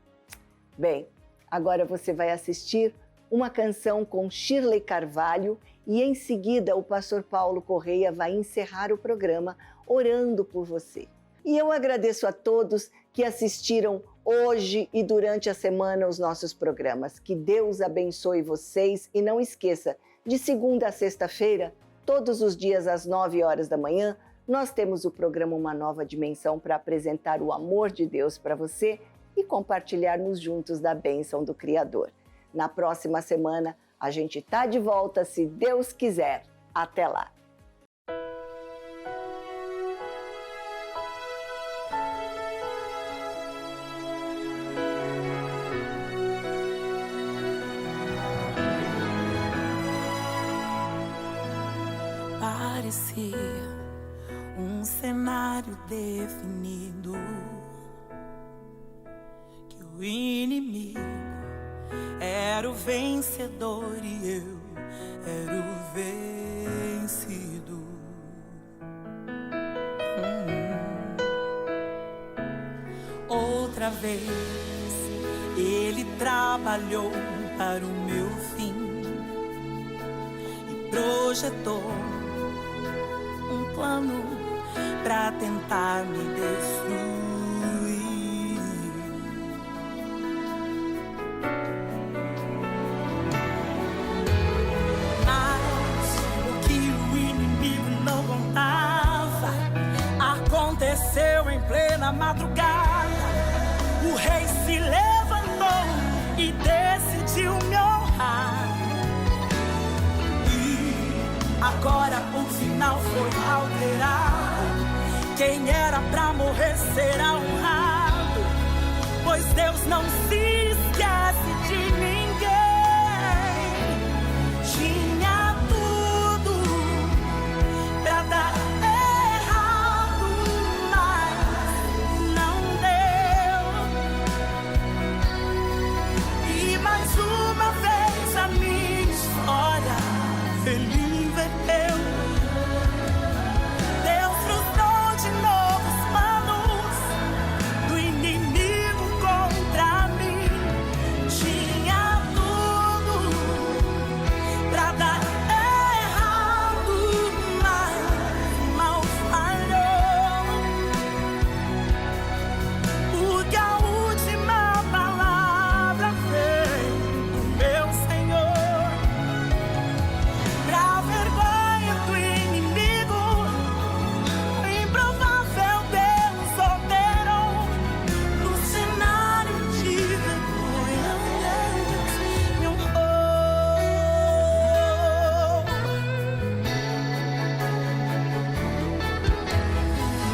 Bem, agora você vai assistir uma canção com Shirley Carvalho e em seguida o pastor Paulo Correia vai encerrar o programa orando por você. E eu agradeço a todos que assistiram hoje e durante a semana os nossos programas. Que Deus abençoe vocês e não esqueça, de segunda a sexta-feira, todos os dias às 9 horas da manhã, nós temos o programa Uma Nova Dimensão para apresentar o amor de Deus para você e compartilharmos juntos da bênção do Criador. Na próxima semana, a gente está de volta, se Deus quiser. Até lá! Parecia um cenário definido, que o inimigo era o vencedor e eu era o vencido. Outra vez ele trabalhou para o meu fim e projetou um plano pra tentar me destruir. plena madrugada, o rei se levantou e decidiu me honrar. E agora o final foi alterado. Quem era pra morrer será honrado, pois Deus não se esquece de ninguém. Tinha tudo pra dar errado, mas não deu. E mais uma vez a minha história ele inverteu. Deus frustrou de novo os planos do inimigo contra mim. Tinha tudo pra dar errado, mas mal falhou. Porque a última palavra veio do meu Senhor. Pra vergonha do inimigo, o improvável Deus operou. No cenário de vergonha, Deus me honrou.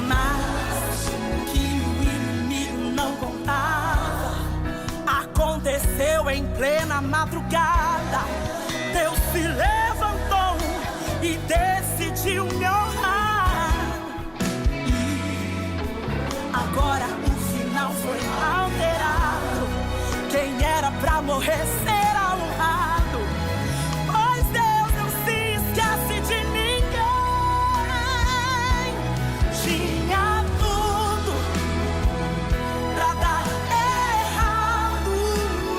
Mas o que o inimigo não contava aconteceu em plena madrugada. Deus se levantou e decidiu me honrar. E agora o final foi alterado. Quem era pra morrer será honrado, pois Deus não se esquece de ninguém. Tinha tudo pra dar errado,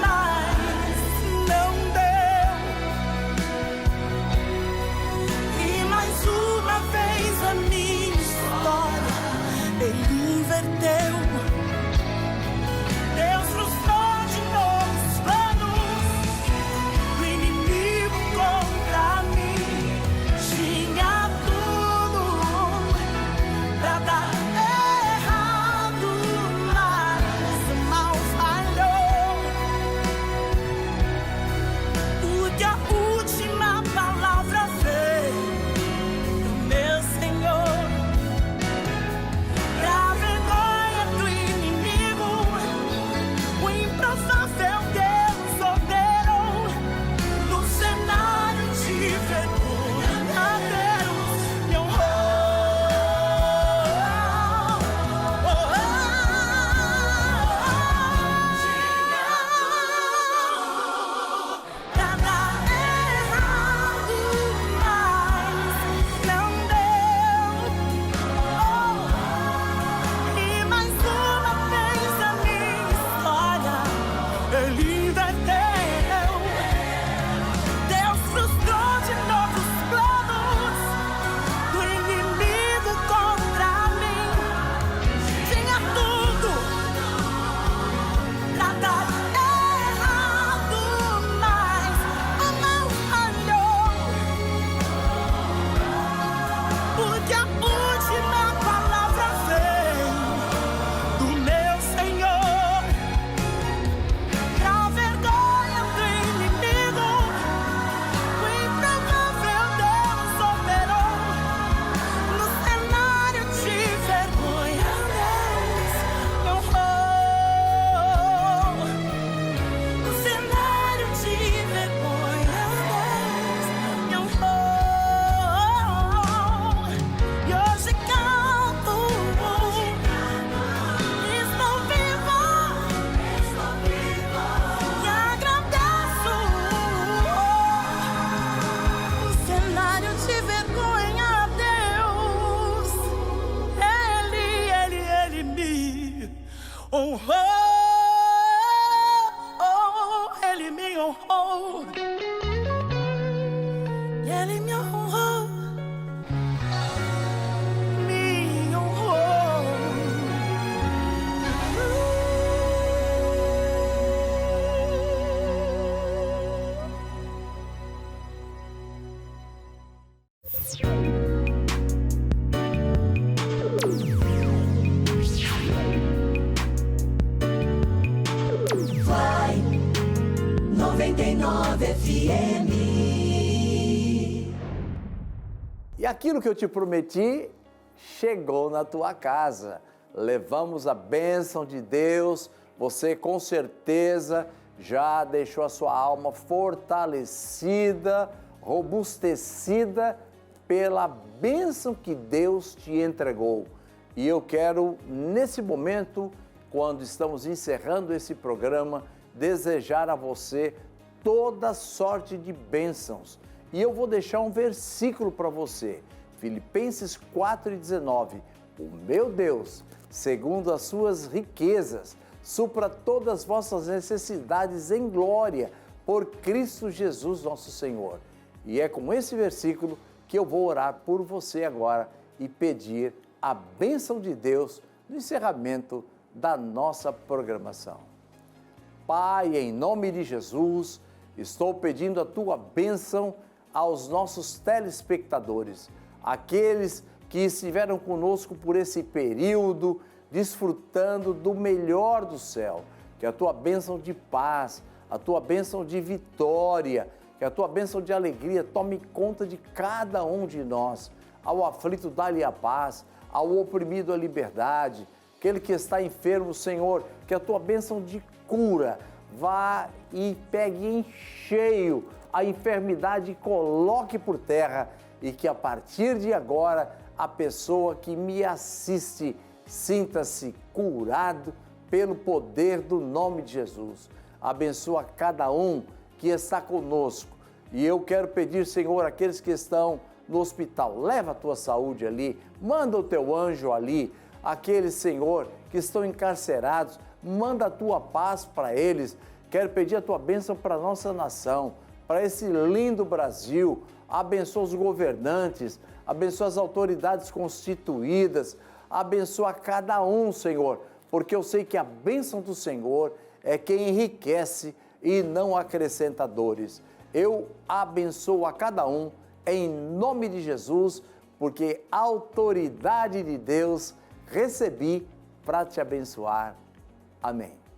mas não deu. E mais uma vez a minha história ele inverteu. Deus frustrou de novo os planos do inimigo contra mim. Tinha tudo pra dar errado, mas mal falhou. Porque a última palavra veio do meu Senhor. Pra vergonha do inimigo, o improvável Deus operou. No cenário de vergonha, Deus me honrou. Pra dar errado, mas não deu. E mais uma vez a minha história ele inverteu. Deus frustrou de novo os planos do inimigo contra mim. Tinha tudo pra dar errado, mas não falhou. Porque a última palavra veio do meu Senhor. Pra vergonha do inimigo, o improvável Deus operou. No cenário de vergonha, Deus me honrou. No cenário de vergonha, Deus me honrou. E hoje canto, estou viva e agradeço. No cenário de vergonha, Deus, Ele me honrou. Ele me honrou. Ele me honrou. Me honrou. 89 FM. E aquilo que eu te prometi chegou na tua casa. Levamos a bênção de Deus. Você com certeza já deixou a sua alma fortalecida, robustecida pela bênção que Deus te entregou. E eu quero, nesse momento, quando estamos encerrando esse programa, desejar a você toda sorte de bênçãos. E eu vou deixar um versículo para você, Filipenses 4,19. O meu Deus, segundo as suas riquezas, supra todas as vossas necessidades em glória, por Cristo Jesus nosso Senhor. E é com esse versículo que eu vou orar por você agora e pedir a bênção de Deus no encerramento da nossa programação. Pai, em nome de Jesus, estou pedindo a tua bênção aos nossos telespectadores, aqueles que estiveram conosco por esse período, desfrutando do melhor do céu. Que a tua bênção de paz, a tua bênção de vitória, que a tua bênção de alegria tome conta de cada um de nós. Ao aflito, dá-lhe a paz, ao oprimido, a liberdade. Aquele que está enfermo, Senhor, que a tua bênção de cura vá e pegue em cheio a enfermidade e coloque por terra, e que a partir de agora a pessoa que me assiste sinta-se curado pelo poder do nome de Jesus. Abençoa cada um que está conosco. E eu quero pedir, Senhor, aqueles que estão no hospital, leva a tua saúde ali, manda o teu anjo ali. Aqueles, Senhor, que estão encarcerados, manda a tua paz para eles. Quero pedir a tua bênção para a nossa nação, para esse lindo Brasil. Abençoa os governantes, abençoa as autoridades constituídas, abençoa cada um, Senhor, porque eu sei que a bênção do Senhor é quem enriquece e não acrescenta dores. Eu abençoo a cada um em nome de Jesus, porque a autoridade de Deus recebi para te abençoar. Amém.